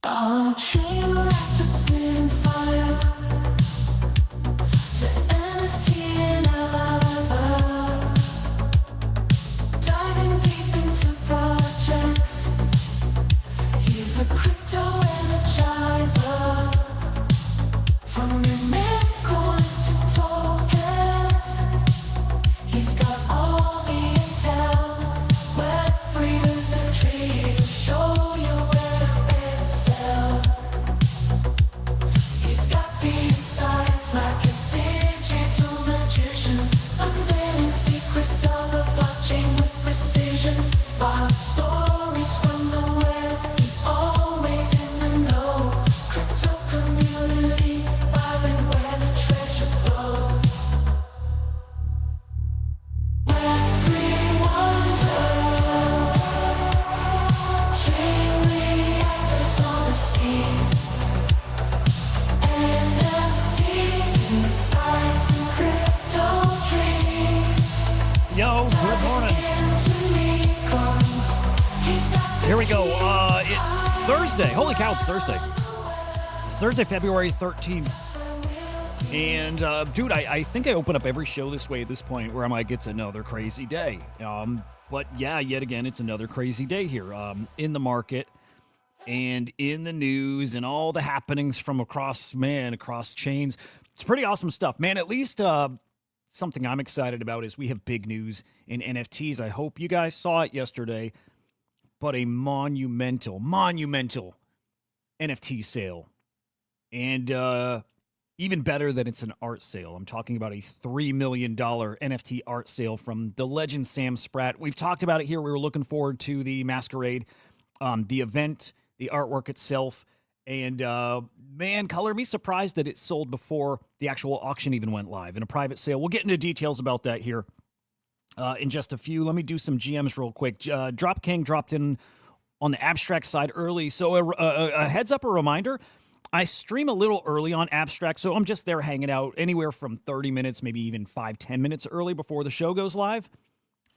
A train wrecked to spin fire. The NFT analyzer, diving deep into projects. He's the crypto energizer. From Memecoins to tokens, he's got all the intel. Web3 is a tree to show you where to excel. He's got the insights like a digital magician, unveiling secrets of the blockchain with precision. Wild stories from the web, he's always in the know. Crypto community, vibing where the treasures blow. Web3 wonders, chain reactors on the scene. NFT insights and crypto dreams. Yo, good morning. Here we go. It's Thursday. Holy cow, it's Thursday. It's Thursday, February 13th. And, dude, I think I open up every show this way at this point where I'm like, it's another crazy day. But, yeah, yet again, it's another crazy day here in the market and in the news and all the happenings from across chains. It's pretty awesome stuff, man. At least something I'm excited about is we have big news in NFTs. I hope you guys saw it yesterday, but a monumental NFT sale. And even better that it's an art sale. I'm talking about a $3 million NFT art sale from the legend Sam Spratt. We've talked about it here. We were looking forward to the masquerade, the event, the artwork itself. And man, color me surprised that it sold before the actual auction even went live in a private sale. We'll get into details about that here in just a few. Let me do some GMs real quick. Drop King dropped in on the abstract side early. So a heads up, a reminder, I stream a little early on abstract. So I'm just there hanging out anywhere from 30 minutes, maybe even 5-10 minutes early before the show goes live.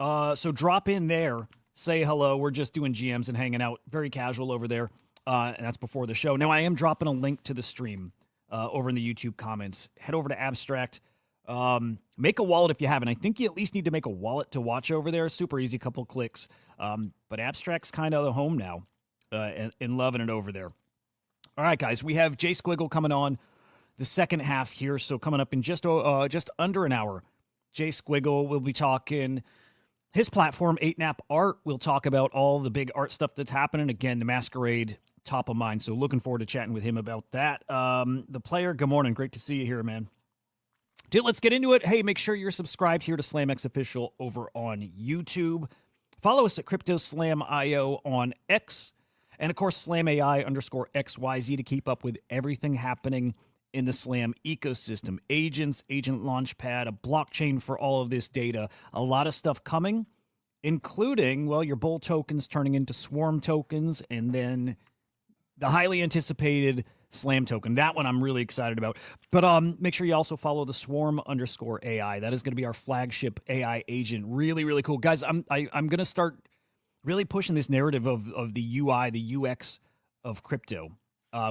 So drop in there, say hello. We're just doing GMs and hanging out, very casual over there. And that's before the show. Now, I am dropping a link to the stream over in the YouTube comments. Head over to Abstract. Make a wallet if you haven't. I think you at least need to make a wallet to watch over there. Super easy, couple clicks. But Abstract's kind of the home now and loving it over there. All right, guys, we have Jay Squiggle coming on the second half here. So coming up in just under an hour, Jay Squiggle will be talking his platform, 8NFT Art. We'll talk about all the big art stuff that's happening. Again, the masquerade, top of mind. So looking forward to chatting with him about that. The player, good morning. Great to see you here, man. Dude, let's get into it. Hey, make sure you're subscribed here to SlamX Official over on YouTube. Follow us at CryptoSlamIO on X. And, of course, SlamAI_XYZ to keep up with everything happening in the Slam ecosystem. Agents, Agent Launchpad, a blockchain for all of this data. A lot of stuff coming, including, well, your bull tokens turning into swarm tokens, and then the highly anticipated Slam token. That one I'm really excited about. But make sure you also follow the Swarm_AI. That is going to be our flagship AI agent. Really, really cool. Guys, I'm going to start really pushing this narrative of the UI, the UX of crypto,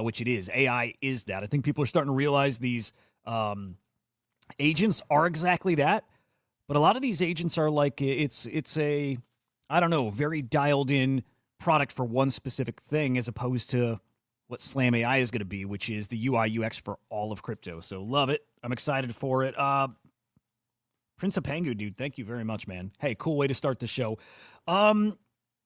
which it is. AI is that. I think people are starting to realize these agents are exactly that. But a lot of these agents are like, it's a, I don't know, very dialed in product for one specific thing as opposed to what Slam AI is going to be, which is the UI UX for all of crypto. So love it. I'm excited for it. Prince of Pangu, dude, thank you very much, man. Hey, cool way to start the show.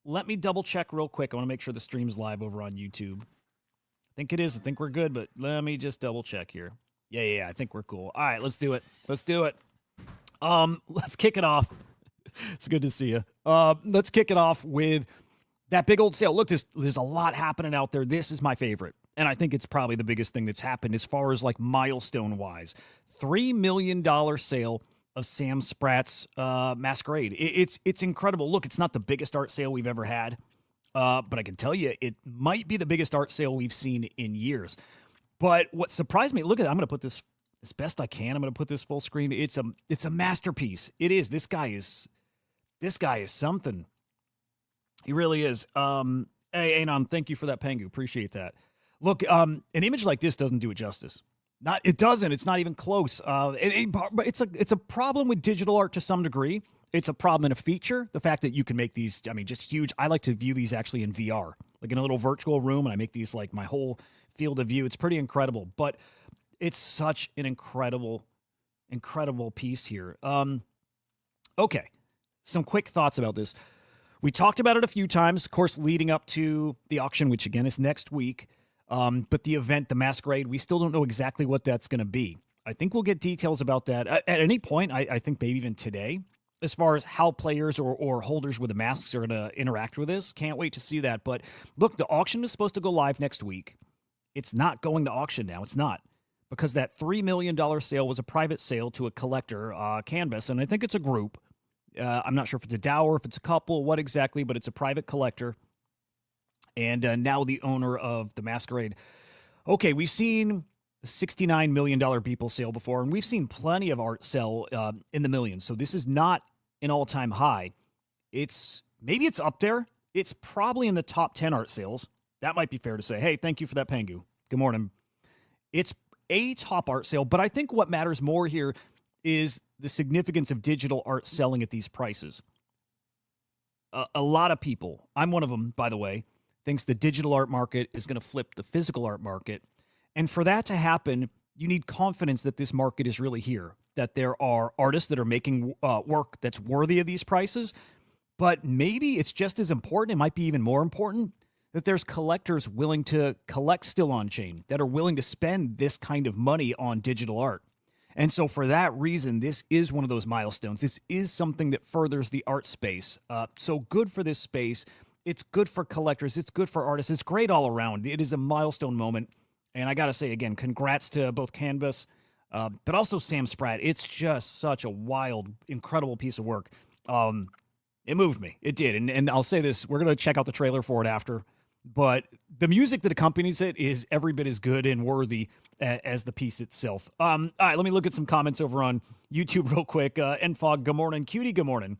Let me double check real quick. I want to make sure the stream's live over on YouTube. I think it is. I think we're good, but let me just double check here. Yeah, I think we're cool. All right, let's do it. Let's kick it off. It's good to see you. Let's kick it off with that big old sale. Look, there's a lot happening out there. This is my favorite, and I think it's probably the biggest thing that's happened as far as like milestone-wise. $3 million sale of Sam Spratt's Masquerade. It's incredible. Look, it's not the biggest art sale we've ever had, but I can tell you it might be the biggest art sale we've seen in years. But what surprised me, look at it, I'm going to put this as best I can. I'm going to put this full screen. It's a masterpiece. It is. This guy is something. He really is. Hey, Anon, thank you for that Pengu. Appreciate that. Look, an image like this doesn't do it justice. It doesn't. It's not even close. But it's a problem with digital art to some degree. It's a problem in a feature. The fact that you can make these, I mean, just huge. I like to view these actually in VR, like in a little virtual room, and I make these like my whole field of view. It's pretty incredible. But it's such an incredible piece here. Okay, some quick thoughts about this. We talked about it a few times, of course, leading up to the auction, which again is next week. But the event, the masquerade, we still don't know exactly what that's going to be. I think we'll get details about that at any point. I think maybe even today, as far as how players or holders with the masks are going to interact with this. Can't wait to see that. But look, the auction is supposed to go live next week. It's not going to auction now. It's not. Because that $3 million sale was a private sale to a collector, Canvas, and I think it's a group. I'm not sure if it's a DAO or if it's a couple, what exactly, but it's a private collector. And now the owner of the masquerade. Okay, we've seen a $69 million Beeple sale before, and we've seen plenty of art sell in the millions. So this is not an all-time high. Maybe it's up there. It's probably in the top 10 art sales. That might be fair to say. Hey, thank you for that, Pangu. Good morning. It's a top art sale, but I think what matters more here is the significance of digital art selling at these prices. A lot of people, I'm one of them, by the way, thinks the digital art market is going to flip the physical art market. And for that to happen, you need confidence that this market is really here, that there are artists that are making work that's worthy of these prices. But maybe it's just as important, it might be even more important, that there's collectors willing to collect still on chain, that are willing to spend this kind of money on digital art. And so for that reason, this is one of those milestones. This is something that furthers the art space. So good for this space. It's good for collectors. It's good for artists. It's great all around. It is a milestone moment. And I got to say, again, congrats to both Canvas, but also Sam Spratt. It's just such a wild, incredible piece of work. It moved me. It did. And I'll say this. We're going to check out the trailer for it after. But the music that accompanies it is every bit as good and worthy as the piece itself. All right, let me look at some comments over on YouTube real quick. Enfog, good morning. Cutie, good morning.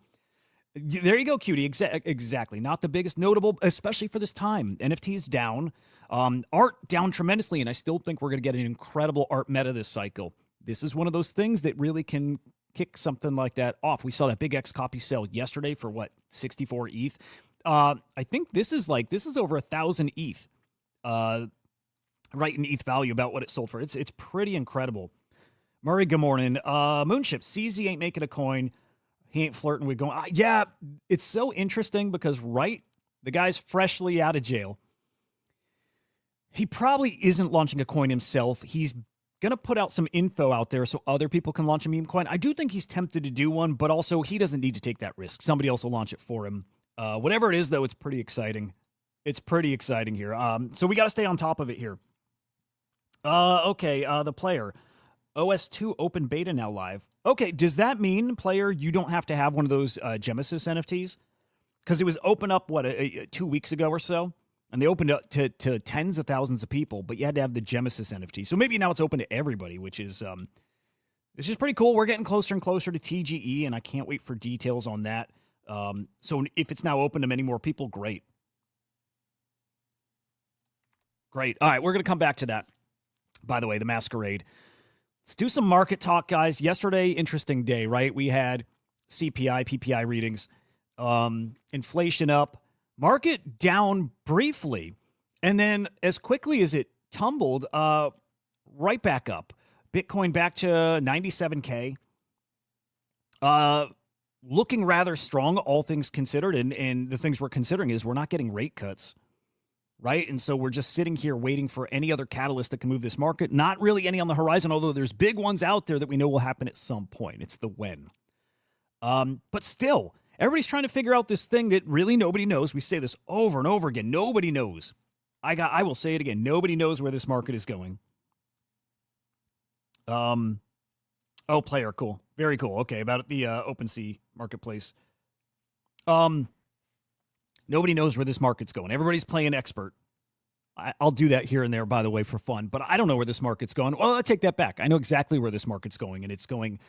There you go, Cutie. Exactly. Not the biggest notable, especially for this time. NFTs down. Art down tremendously, and I still think we're going to get an incredible art meta this cycle. This is one of those things that really can kick something like that off. We saw that big X copy sale yesterday for, 64 ETH? I think this is over 1,000 ETH, right in ETH value about what it sold for. It's pretty incredible. Murray, good morning. Moonship, CZ ain't making a coin. He ain't flirting with going. Yeah, it's so interesting because the guy's freshly out of jail. He probably isn't launching a coin himself. He's gonna put out some info out there so other people can launch a meme coin. I do think he's tempted to do one, but also he doesn't need to take that risk. Somebody else will launch it for him. Whatever it is, though, it's pretty exciting. It's pretty exciting here. So we got to stay on top of it here. Okay, the player. OS2 open beta now live. Okay, does that mean, player, you don't have to have one of those Genesis NFTs? Because it was open up, 2 weeks ago or so? And they opened up to tens of thousands of people, but you had to have the Genesis NFT. So maybe now it's open to everybody, which is it's just pretty cool. We're getting closer and closer to TGE, and I can't wait for details on that. So if it's now open to many more people, great. Great. All right, we're going to come back to that. By the way, the masquerade. Let's do some market talk, guys. Yesterday, interesting day, right? We had CPI, PPI readings, inflation up, market down briefly, and then as quickly as it tumbled, right back up. Bitcoin back to 97K. Looking rather strong, all things considered, and the things we're considering is we're not getting rate cuts, right? And so we're just sitting here waiting for any other catalyst that can move this market. Not really any on the horizon, although there's big ones out there that we know will happen at some point. It's the when. But still, everybody's trying to figure out this thing that really nobody knows. We say this over and over again. Nobody knows. I will say it again. Nobody knows where this market is going. Oh, player, cool. Very cool. Okay, about the OpenSea marketplace. Nobody knows where this market's going. Everybody's playing expert. I'll do that here and there, by the way, for fun. But I don't know where this market's going. Well, I take that back. I know exactly where this market's going, and it's going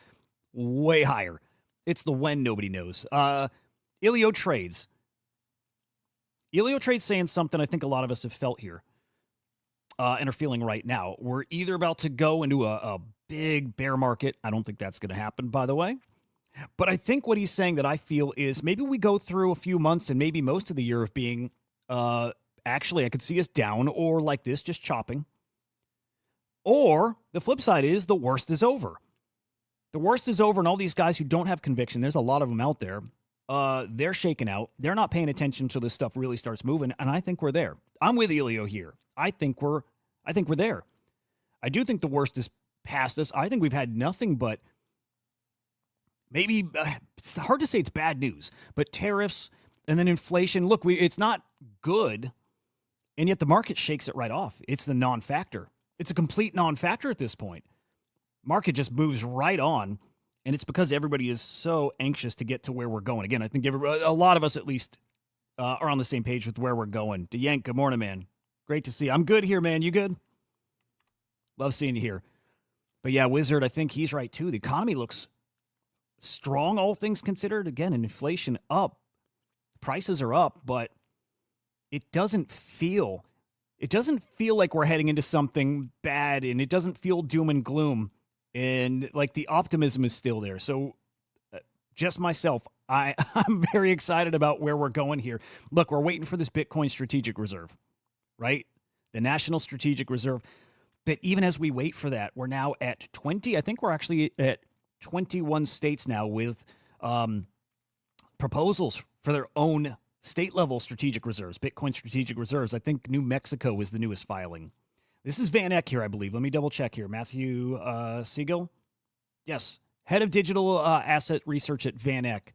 way higher. It's the when nobody knows. Ilio Trades. Ilio Trades saying something I think a lot of us have felt here. and are feeling right now. We're either about to go into a big bear market. I don't think that's going to happen, by the way. But I think what he's saying that I feel is maybe we go through a few months and maybe most of the year of being, actually, I could see us down or like this, just chopping. Or the flip side is the worst is over. The worst is over, and all these guys who don't have conviction, there's a lot of them out there, they're shaken out. They're not paying attention until this stuff really starts moving, and I think we're there. I'm with Elio here. I think we're there. I do think the worst is past us. I think we've had nothing but maybe it's hard to say it's bad news, but tariffs and then inflation. Look, it's not good, and yet the market shakes it right off. It's the non-factor. It's a complete non-factor at this point. Market just moves right on, and it's because everybody is so anxious to get to where we're going. Again, I think a lot of us at least are on the same page with where we're going. DeYank, good morning, man. Great to see you. I'm good here, man. You good? Love seeing you here. But yeah, Wizard, I think he's right too. The economy looks strong, all things considered. Again, inflation up. Prices are up, but it doesn't feel like we're heading into something bad, and it doesn't feel doom and gloom. And like the optimism is still there. So just myself, I'm very excited about where we're going here. Look, we're waiting for this Bitcoin strategic reserve, right? The National Strategic Reserve. But even as we wait for that, we're now at 20. I think we're actually at 21 states now with proposals for their own state-level strategic reserves, Bitcoin strategic reserves. I think New Mexico is the newest filing. This is Van Eck here, I believe. Let me double-check here. Matthew Siegel? Yes, head of digital asset research at Van Eck.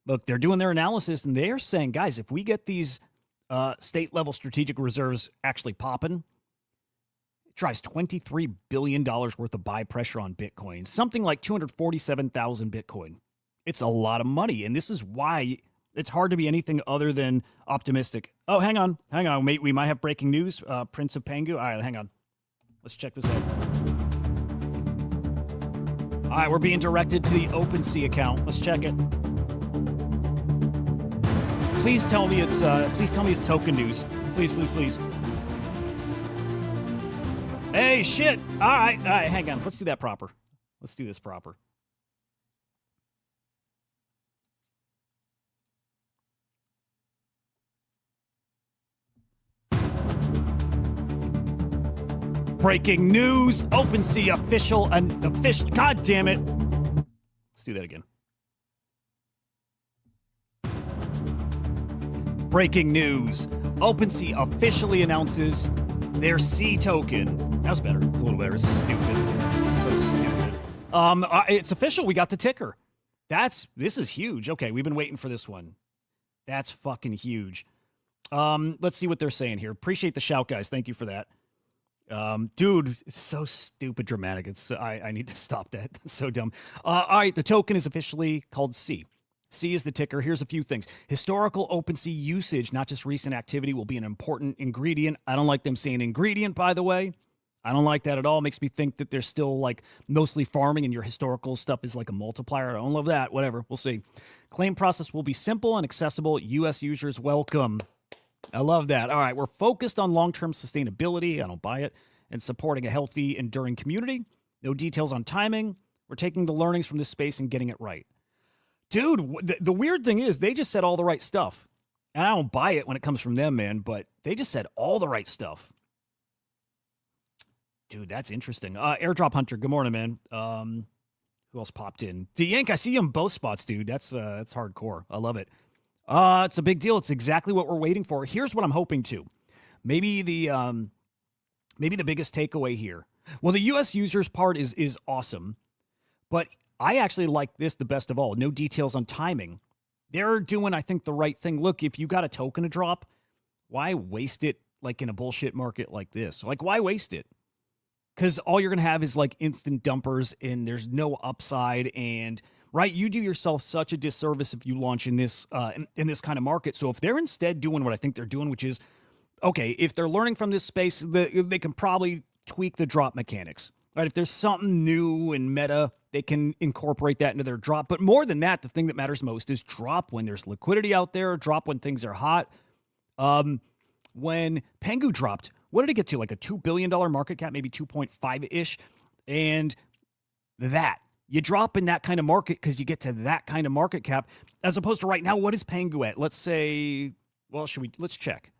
Look, they're doing their analysis, and they're saying, guys, if we get these state-level strategic reserves actually popping, it drives $23 billion worth of buy pressure on Bitcoin, something like 247,000 Bitcoin. It's a lot of money, and this is why it's hard to be anything other than optimistic. Oh, hang on, mate. We might have breaking news. Prince of Pengu. All right, hang on. Let's check this out. All right, we're being directed to the OpenSea account. Let's check it. Please tell me it's token news. Please. Hey, shit. All right, hang on. Let's do that proper. Let's do this proper. Breaking news, OpenSea official. God damn it. Let's do that again. Breaking news, OpenSea officially announces their C token. That was better. It's a little better. It's stupid. It's so stupid. It's official. We got the ticker. This is huge. Okay, we've been waiting for this one. That's fucking huge. Let's see what they're saying here. Appreciate the shout, guys. Thank you for that. Dude, it's so stupid dramatic. I need to stop that. That's so dumb. All right, the token is officially called C. C is the ticker. Here's a few things. Historical OpenSea usage, not just recent activity, will be an important ingredient. I don't like them saying ingredient, by the way. I don't like that at all. It makes me think that they're still like mostly farming and your historical stuff is like a multiplier. I don't love that. Whatever. We'll see. Claim process will be simple and accessible. U.S. users welcome. I love that. All right, we're focused on long-term sustainability. I don't buy it. And supporting a healthy, enduring community. No details on timing. We're taking the learnings from this space and getting it right. Dude, the weird thing is they just said all the right stuff. And I don't buy it when it comes from them, man, but they just said all the right stuff. Dude, that's interesting. Airdrop Hunter, good morning, man. Who else popped in? DeYank, I see you in both spots, dude. That's hardcore. I love it. It's a big deal. It's exactly what we're waiting for. Here's what I'm hoping to. Maybe the biggest takeaway here. Well, the U.S. users part is awesome, but I actually like this the best of all. No details on timing. They're doing, I think, the right thing. Look, if you got a token to drop, why waste it like in a bullshit market like this? Like, why waste it? Because all you're going to have is like instant dumpers and there's no upside and right, you do yourself such a disservice if you launch in this kind of market. So if they're instead doing what I think they're doing, which is, okay, if they're learning from this space, they can probably tweak the drop mechanics. Right? If there's something new and meta, they can incorporate that into their drop. But more than that, the thing that matters most is drop when there's liquidity out there, drop when things are hot. When Pengu dropped, what did it get to? Like a $2 billion market cap, maybe 2.5-ish. And that, you drop in that kind of market because you get to that kind of market cap, as opposed to right now, what is Pengu at? Let's say, well, let's check.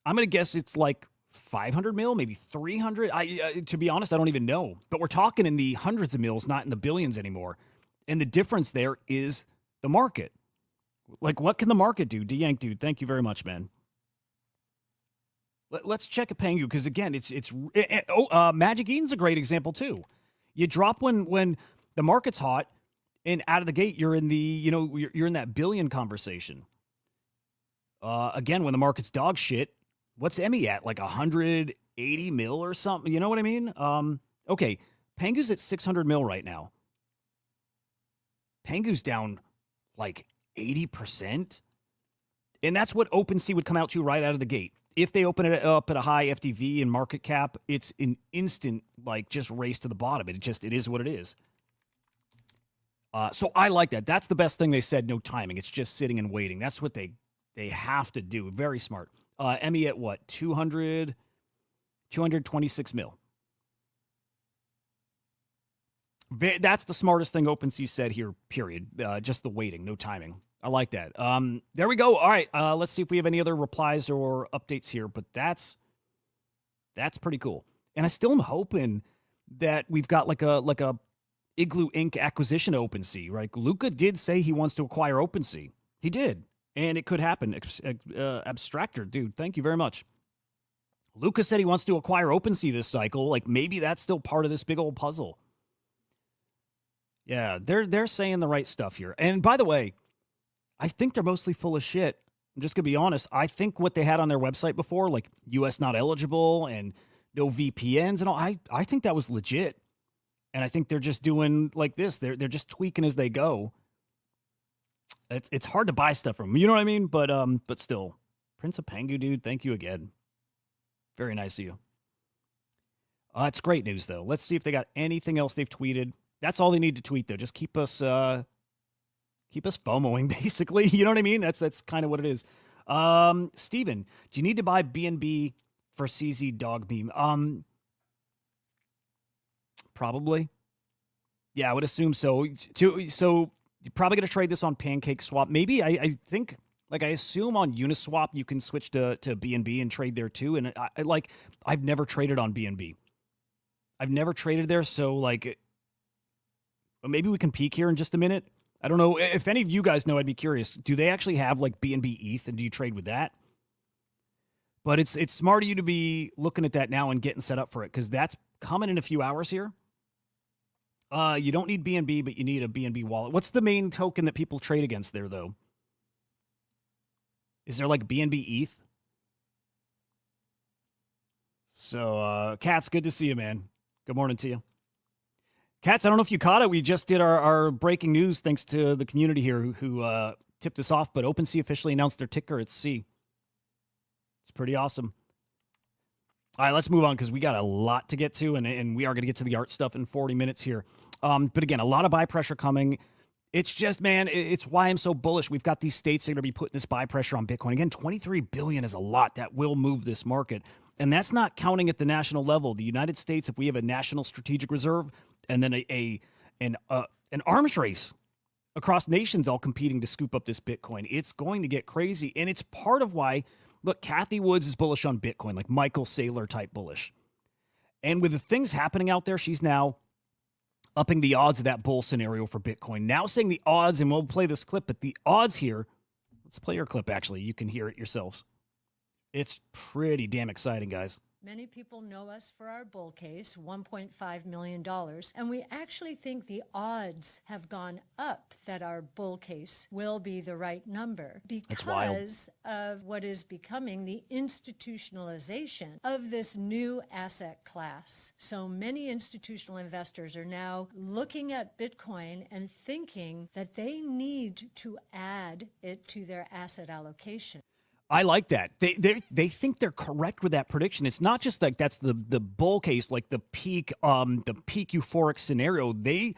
I'm going to guess it's like 500 mil, maybe 300. To be honest, I don't even know. But we're talking in the hundreds of mils, not in the billions anymore. And the difference there is the market. Like, what can the market do? D-Yank Dude, thank you very much, man. Let's check a Pengu, because again, Magic Eden's a great example too. You drop when the market's hot, and out of the gate, you're in you're in that billion conversation. Again, when the market's dog shit, what's Emmy at? Like 180 mil or something? You know what I mean? Okay, Pengu's at 600 mil right now. Pengu's down like 80%. And that's what OpenSea would come out to right out of the gate. If they open it up at a high FDV and market cap, it's an instant, like, just race to the bottom. It is what it is. So I like that. That's the best thing they said, no timing. It's just sitting and waiting. That's what they have to do. Very smart. Emmy at what? 226 mil. That's the smartest thing OpenSea said here, period. Just the waiting, no timing. I like that. There we go. All right, let's see if we have any other replies or updates here, but that's pretty cool. And I still am hoping that we've got like a Igloo Inc. acquisition of OpenSea, right? Luca did say he wants to acquire OpenSea. He did, and it could happen. Abstractor, dude, thank you very much. Luca said he wants to acquire OpenSea this cycle. Like, maybe that's still part of this big old puzzle. Yeah, they're saying the right stuff here. And by the way, I think they're mostly full of shit. I'm just going to be honest. I think what they had on their website before, like US not eligible and no VPNs and all, I think that was legit. And I think they're just doing like this. They're just tweaking as they go. It's hard to buy stuff from them. You know what I mean? But still. Prince of Pengu, dude, thank you again. Very nice of you. It's great news, though. Let's see if they got anything else they've tweeted. That's all they need to tweet, though. Just keep us FOMOing, basically. You know what I mean? That's kind of what it is. Steven, do you need to buy BNB for CZ dog meme? Probably. Yeah, I would assume so. So you're probably going to trade this on Pancake Swap. Maybe I think, like, I assume on Uniswap you can switch to BNB and trade there too. And I've never traded on BNB. I've never traded there, so like, maybe we can peek here in just a minute. I don't know. If any of you guys know, I'd be curious. Do they actually have like BNB ETH, and do you trade with that? But it's smart of you to be looking at that now and getting set up for it, because that's coming in a few hours here. You don't need BNB, but you need a BNB wallet. What's the main token that people trade against there, though? Is there like BNB ETH? So, Katz, good to see you, man. Good morning to you. Katz, I don't know if you caught it. We just did our breaking news thanks to the community here who tipped us off, but OpenSea officially announced their ticker. It's C. It's pretty awesome. All right, let's move on because we got a lot to get to, and we are going to get to the art stuff in 40 minutes here. But again, a lot of buy pressure coming. It's just, man, it's why I'm so bullish. We've got these states that are going to be putting this buy pressure on Bitcoin. Again, 23 billion is a lot. That will move this market. And that's not counting at the national level. The United States, if we have a national strategic reserve and then an arms race across nations all competing to scoop up this Bitcoin, it's going to get crazy. And it's part of why, look, Kathy Woods is bullish on Bitcoin, like Michael Saylor type bullish. And with the things happening out there, she's now upping the odds of that bull scenario for Bitcoin. Now saying the odds, and we'll play this clip, but the odds here, let's play your clip actually. You can hear it yourselves. It's pretty damn exciting, guys. Many people know us for our bull case, $1.5 million, and we actually think the odds have gone up that our bull case will be the right number because of what is becoming the institutionalization of this new asset class. So many institutional investors are now looking at Bitcoin and thinking that they need to add it to their asset allocation. I like that. They think they're correct with that prediction. It's not just like that's the bull case, like the peak euphoric scenario. They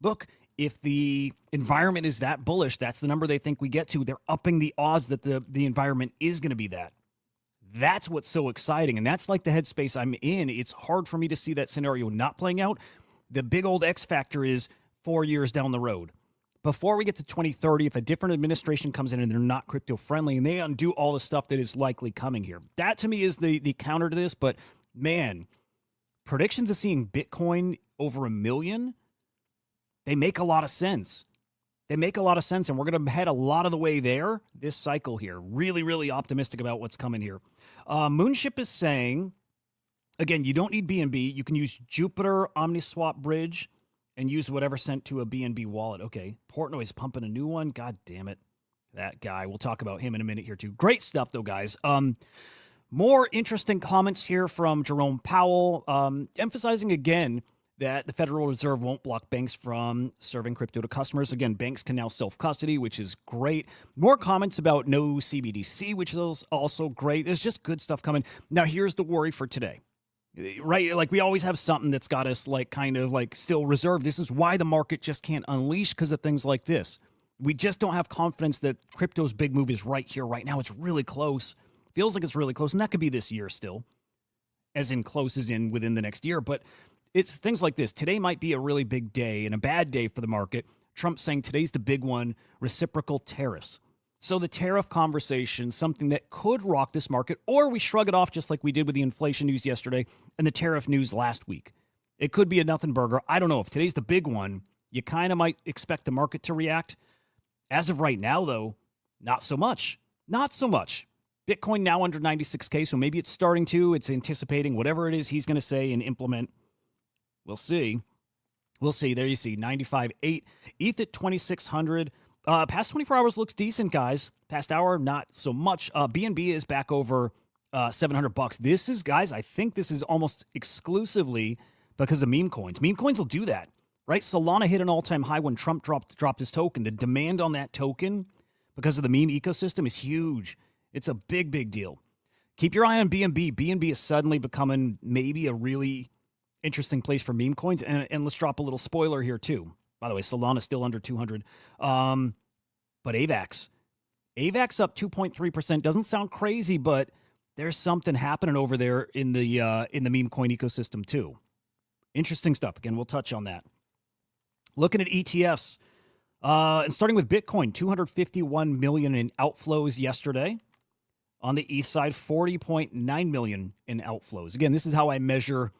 look, if the environment is that bullish, that's the number they think we get to. They're upping the odds that the environment is going to be that. That's what's so exciting. And that's like the headspace I'm in. It's hard for me to see that scenario not playing out. The big old X factor is 4 years down the road. Before we get to 2030, if a different administration comes in and they're not crypto friendly and they undo all the stuff that is likely coming here, that to me is the counter to this. But man, predictions of seeing Bitcoin over 1 million, they make a lot of sense. They make a lot of sense, and we're going to head a lot of the way there this cycle here. Really, really optimistic about what's coming here. Moonship is saying, again, you don't need BNB. You can use Jupiter Omniswap Bridge and use whatever sent to a BNB wallet. Okay, Portnoy's pumping a new one. God damn it. That guy. We'll talk about him in a minute here, too. Great stuff, though, guys. More interesting comments here from Jerome Powell, emphasizing again that the Federal Reserve won't block banks from serving crypto to customers. Again, banks can now self-custody, which is great. More comments about no CBDC, which is also great. There's just good stuff coming. Now, here's the worry for today. Right, like we always have something that's got us like kind of like still reserved. This is why the market just can't unleash, because of things like this. We just don't have confidence that crypto's big move is right here, right now. It's really close. Feels like it's really close, and that could be this year still, as in close as in within the next year. But it's things like this. Today might be a really big day and a bad day for the market. Trump saying today's the big one, reciprocal tariffs. So the tariff conversation, something that could rock this market, or we shrug it off just like we did with the inflation news yesterday and the tariff news last week. It could be a nothing burger. I don't know. If today's the big one, you kind of might expect the market to react. As of right now, though, not so much. Not so much. Bitcoin now under 96K, so maybe it's starting to. It's anticipating whatever it is he's going to say and implement. We'll see. We'll see. There you see, 95.8. ETH at 2,600. Past 24 hours looks decent, guys. Past hour, not so much. BNB is back over $700. This is, guys, I think this is almost exclusively because of meme coins. Meme coins will do that, right? Solana hit an all-time high when Trump dropped his token. The demand on that token because of the meme ecosystem is huge. It's a big, big deal. Keep your eye on BNB. BNB is suddenly becoming maybe a really interesting place for meme coins. And let's drop a little spoiler here, too. By the way, Solana still under 200. But AVAX up 2.3%. Doesn't sound crazy, but there's something happening over there in the meme coin ecosystem too. Interesting stuff. Again, we'll touch on that. Looking at ETFs, and starting with Bitcoin, 251 million in outflows yesterday. On the ETH side, 40.9 million in outflows. Again, this is how I measure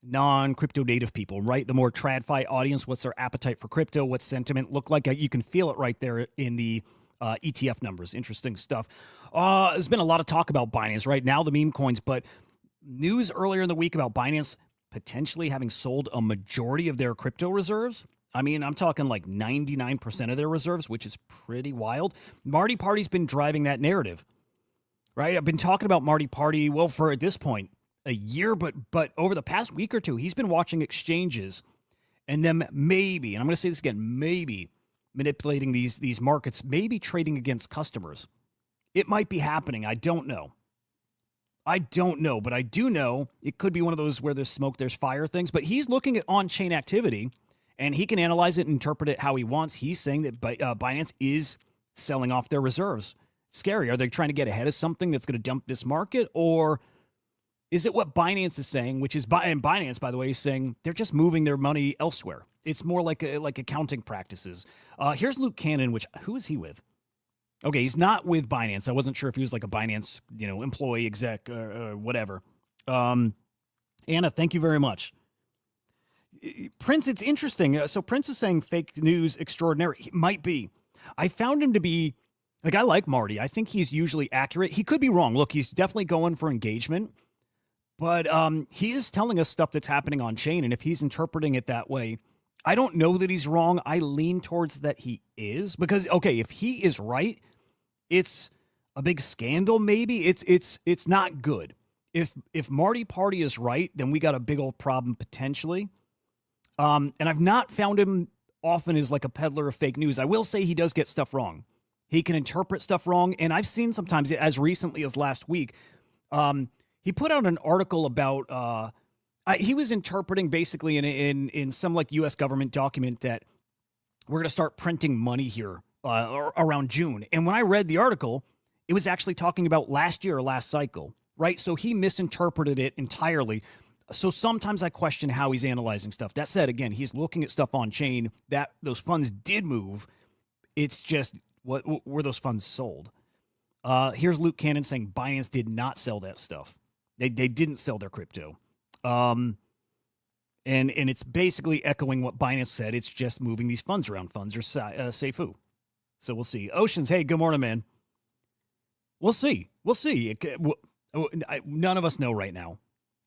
non-crypto native people, right? The more TradFi audience, what's their appetite for crypto, what's sentiment look like? You can feel it right there in the ETF numbers. Interesting stuff. There's been a lot of talk about Binance right now, the meme coins, but news earlier in the week about Binance potentially having sold a majority of their crypto reserves. I mean, I'm talking like 99% of their reserves, which is pretty wild. Marty Party's been driving that narrative, right? I've been talking about Marty Party, well, for at this point, a year, but over the past week or two, he's been watching exchanges and them maybe, and I'm going to say this again, maybe manipulating these markets, maybe trading against customers. It might be happening. I don't know, but I do know it could be one of those where there's smoke, there's fire things, but he's looking at on-chain activity and he can analyze it and interpret it how he wants. He's saying that Binance is selling off their reserves. Scary. Are they trying to get ahead of something that's going to dump this market, or is it what Binance is saying, which is, and Binance, by the way, is saying they're just moving their money elsewhere? It's more like accounting practices. Here's Luke Cannon, who is he with? Okay, he's not with Binance. I wasn't sure if he was like a Binance, employee, exec, or whatever. Anna, thank you very much. Prince, it's interesting. So Prince is saying fake news extraordinary. He might be. I found him to be, I like Marty. I think he's usually accurate. He could be wrong. Look, he's definitely going for engagement. But he is telling us stuff that's happening on chain, and if he's interpreting it that way, I don't know that he's wrong. I lean towards that he is, because okay, if he is right, it's a big scandal. Maybe it's not good. If Marty Party is right, then we got a big old problem potentially. And I've not found him often as like a peddler of fake news. I will say he does get stuff wrong. He can interpret stuff wrong, and I've seen sometimes as recently as last week. He put out an article about, he was interpreting basically in some like U.S. government document that we're going to start printing money here around June. And when I read the article, it was actually talking about last year or last cycle. right? So he misinterpreted it entirely. So sometimes I question how he's analyzing stuff. That said, again, he's looking at stuff on chain that those funds did move. It's just what were those funds sold? Here's Luke Cannon saying Binance did not sell that stuff. They didn't sell their crypto. And it's basically echoing what Binance said. It's just moving these funds around. Funds are SAFU. So we'll see. Oceans, hey, good morning, man. We'll see. We'll see. None of us know right now.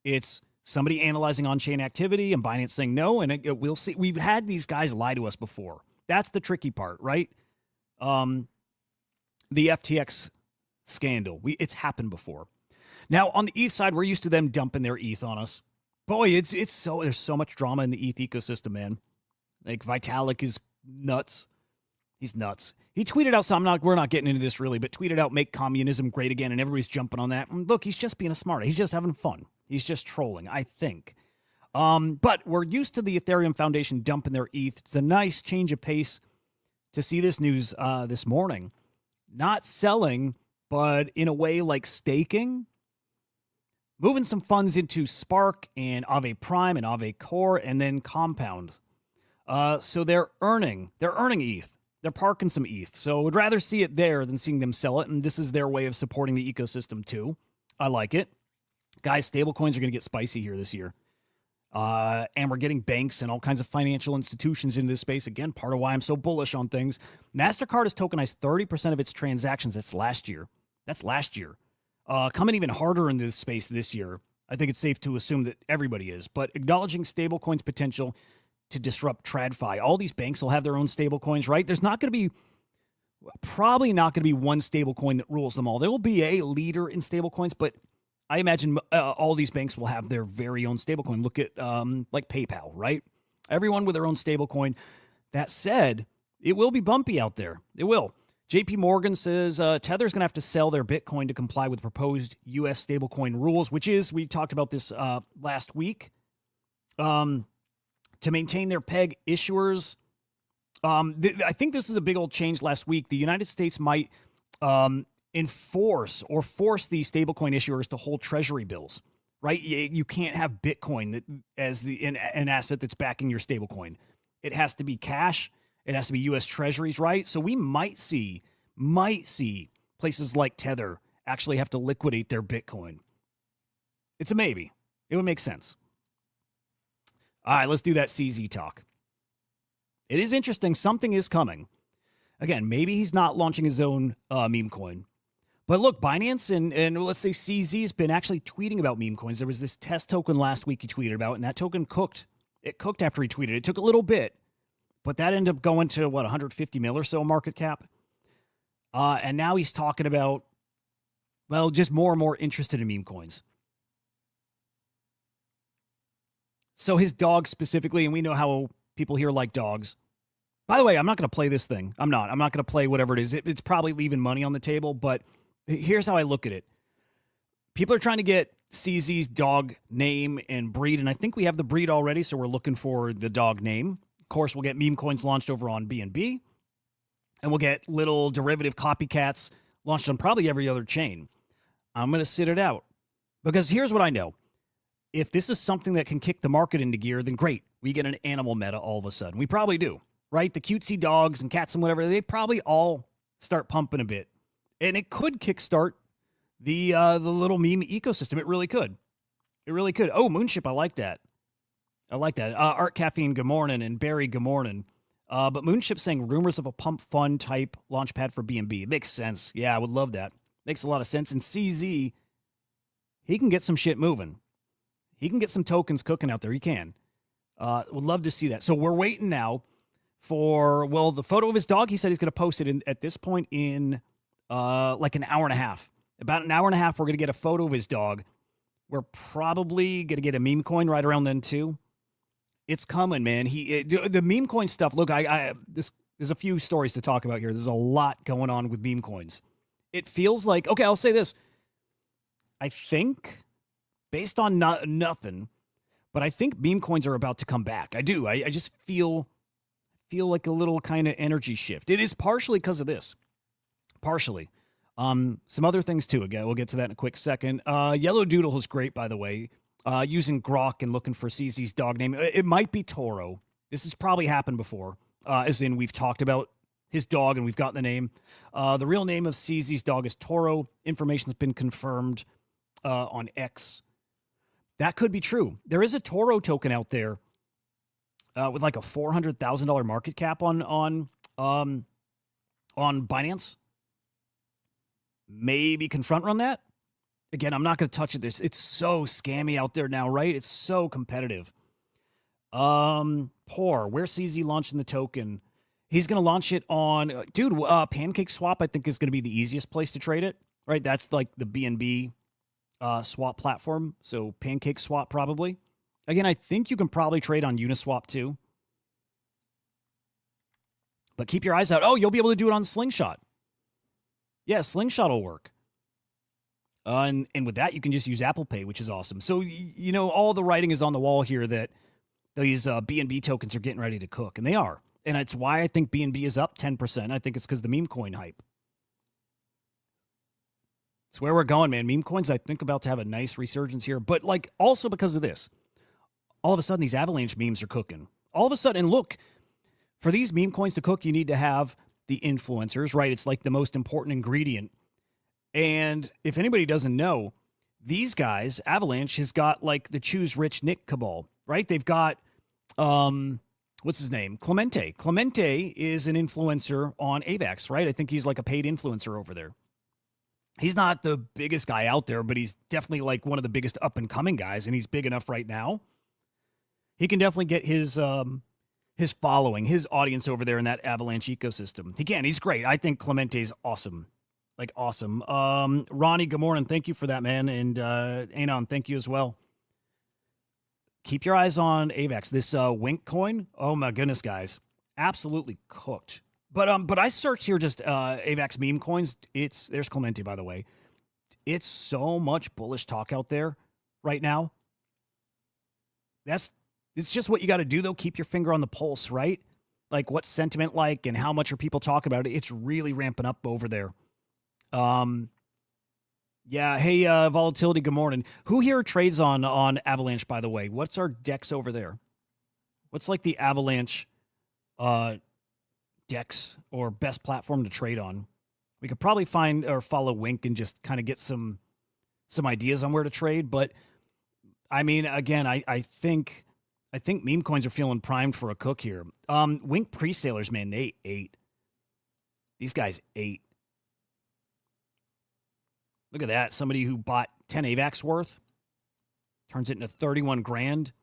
It's somebody analyzing on-chain activity and Binance saying no, and we'll see. We've had these guys lie to us before. That's the tricky part, right? The FTX scandal. It's happened before. Now, on the ETH side, we're used to them dumping their ETH on us. Boy, there's so much drama in the ETH ecosystem, man. Like Vitalik is nuts. He's nuts. He tweeted out we're not getting into this really, but tweeted out make communism great again, and everybody's jumping on that. And look, he's just being a smart. He's just having fun. He's just trolling, I think. But we're used to the Ethereum Foundation dumping their ETH. It's a nice change of pace to see this news this morning. Not selling, but in a way like staking. Moving some funds into Spark and Aave Prime and Aave Core and then Compound. So they're earning ETH. They're parking some ETH. So I would rather see it there than seeing them sell it. And this is their way of supporting the ecosystem too. I like it. Guys, stablecoins are going to get spicy here this year. And we're getting banks and all kinds of financial institutions in this space. Again, part of why I'm so bullish on things. MasterCard has tokenized 30% of its transactions. That's last year. Coming even harder in this space this year. I think it's safe to assume that everybody is. But acknowledging stablecoins' potential to disrupt TradFi. All these banks will have their own stablecoins, right? There's probably not going to be one stablecoin that rules them all. There will be a leader in stablecoins, but I imagine all these banks will have their very own stablecoin. Look at like PayPal, right? Everyone with their own stablecoin. That said, it will be bumpy out there. It will. JP Morgan says Tether's going to have to sell their Bitcoin to comply with proposed U.S. stablecoin rules, which is, we talked about this last week, to maintain their peg issuers. I think this is a big old change last week. The United States might enforce or force these stablecoin issuers to hold treasury bills, right? You can't have Bitcoin as an asset that's backing your stablecoin. It has to be cash. It has to be U.S. treasuries, right? So we might see places like Tether actually have to liquidate their Bitcoin. It's a maybe. It would make sense. All right, let's do that CZ talk. It is interesting. Something is coming. Again, maybe he's not launching his own meme coin. But look, Binance and let's say CZ has been actually tweeting about meme coins. There was this test token last week he tweeted about, and that token cooked. It cooked after he tweeted. It took a little bit, but that ended up going to, 150 mil or so market cap. And now he's talking about, just more and more interested in meme coins. So his dog specifically, and we know how people here like dogs. By the way, I'm not going to play this thing. I'm not going to play whatever it is. It's probably leaving money on the table, but here's how I look at it. People are trying to get CZ's dog name and breed, and I think we have the breed already, so we're looking for the dog name. Of course, we'll get meme coins launched over on BNB, and we'll get little derivative copycats launched on probably every other chain. I'm going to sit it out because here's what I know. If this is something that can kick the market into gear, then great. We get an animal meta all of a sudden. We probably do, right? The cutesy dogs and cats and whatever, they probably all start pumping a bit. And it could kickstart the little meme ecosystem. It really could. It really could. Oh, Moonship, I like that. Art Caffeine, good morning. And Barry, good morning. But Moonship saying rumors of a pump fund type launchpad for BNB. It makes sense. Yeah, I would love that. Makes a lot of sense. And CZ, he can get some shit moving. He can get some tokens cooking out there. He can. Would love to see that. So we're waiting now for, the photo of his dog. He said he's going to post it at this point in like an hour and a half. About an hour and a half, we're going to get a photo of his dog. We're probably going to get a meme coin right around then too. It's coming, man. The meme coin stuff. Look, there's a few stories to talk about here. There's a lot going on with meme coins. It feels like, okay, I'll say this. I think, based on nothing, but I think meme coins are about to come back. I do. I just feel like a little kind of energy shift. It is partially because of this. Partially. Some other things too. Again, we'll get to that in a quick second. Yellow Doodle is great, by the way. Using Grok and looking for CZ's dog name. It might be Toro. This has probably happened before, as in we've talked about his dog and we've gotten the name. The real name of CZ's dog is Toro. Information's been confirmed on X. That could be true. There is a Toro token out there with like a $400,000 market cap on Binance. Maybe confront run that. Again, I'm not going to touch it. It's so scammy out there now, right? It's so competitive. Where's CZ launching the token? He's going to launch it on, Pancake Swap, I think, is going to be the easiest place to trade it, right? That's like the BNB swap platform. So Pancake Swap probably. Again, I think you can probably trade on Uniswap too. But keep your eyes out. Oh, you'll be able to do it on Slingshot. Yeah, Slingshot will work. And with that, you can just use Apple Pay, which is awesome. So, all the writing is on the wall here that these BNB tokens are getting ready to cook. And they are. And it's why I think BNB is up 10%. I think it's because the Memecoin hype. It's where we're going, man. Memecoin's, I think, about to have a nice resurgence here. But, also because of this. All of a sudden, these Avalanche memes are cooking. All of a sudden, and look, for these meme coins to cook, you need to have the influencers, right? It's like the most important ingredient. And if anybody doesn't know, these guys, Avalanche, has got like the Choose Rich Nick cabal, right? They've got, what's his name? Clemente. Clemente is an influencer on AVAX, right? I think he's like a paid influencer over there. He's not the biggest guy out there, but he's definitely like one of the biggest up and coming guys, and he's big enough right now. He can definitely get his following, his audience over there in that Avalanche ecosystem. Again, he's great. I think Clemente's awesome. Like, awesome. Ronnie, good morning. Thank you for that, man. And Anon, thank you as well. Keep your eyes on AVAX. This Wink coin, oh my goodness, guys. Absolutely cooked. But I searched here just AVAX meme coins. There's Clemente, by the way. It's so much bullish talk out there right now. It's just what you got to do, though. Keep your finger on the pulse, right? Like, what's sentiment like and how much are people talking about it? It's really ramping up over there. Yeah, hey, Volatility, good morning. Who here trades on Avalanche, by the way? What's our DEX over there? What's like the Avalanche DEX or best platform to trade on? We could probably find or follow Wink and just kind of get some ideas on where to trade. But, I mean, again, I think meme coins are feeling primed for a cook here. Wink pre-salers, man, they ate. These guys ate. Look at that. Somebody who bought 10 AVAX worth turns it into 31 grand.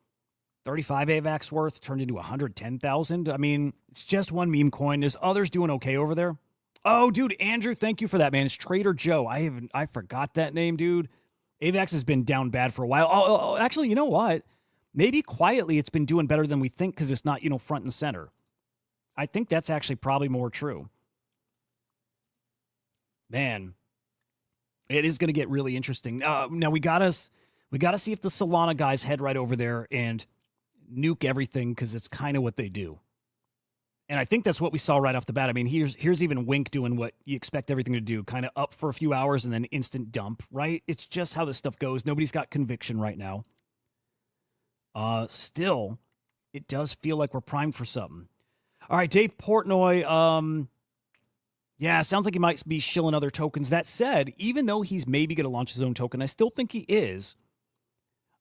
35 AVAX worth turned into 110,000. I mean, it's just one meme coin. There's others doing okay over there. Oh, dude, Andrew, thank you for that, man. It's Trader Joe. I forgot that name, dude. AVAX has been down bad for a while. Oh, actually, you know what? Maybe quietly it's been doing better than we think because it's not, front and center. I think that's actually probably more true. Man, it is going to get really interesting. Now we gotta see if the Solana guys head right over there and nuke everything because it's kind of what they do. And I think that's what we saw right off the bat. I mean, here's even Wink doing what you expect everything to do, kind of up for a few hours and then instant dump, right? It's just how this stuff goes. Nobody's got conviction right now. Still, it does feel like we're primed for something. All right, Dave Portnoy, yeah, sounds like he might be shilling other tokens. That said, even though he's maybe going to launch his own token, I still think he is.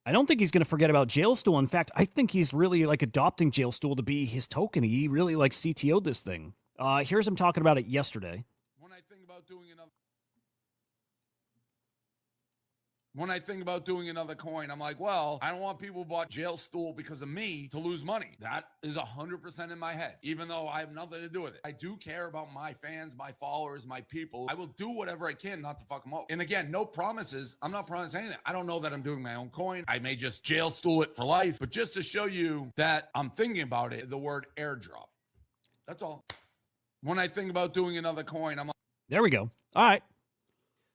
I don't think he's going to forget about Jailstool. In fact, I think he's really like adopting Jailstool to be his token. He really like CTO'd this thing. Here's him talking about it yesterday. When I think about doing another coin, I'm like, well, I don't want people who bought Jailstool because of me to lose money. That is 100% in my head, even though I have nothing to do with it. I do care about my fans, my followers, my people. I will do whatever I can not to fuck them up. And again, no promises. I'm not promising anything. I don't know that I'm doing my own coin. I may just Jailstool it for life, but just to show you that I'm thinking about it, the word airdrop. That's all. When I think about doing another coin, I'm like, there we go. All right.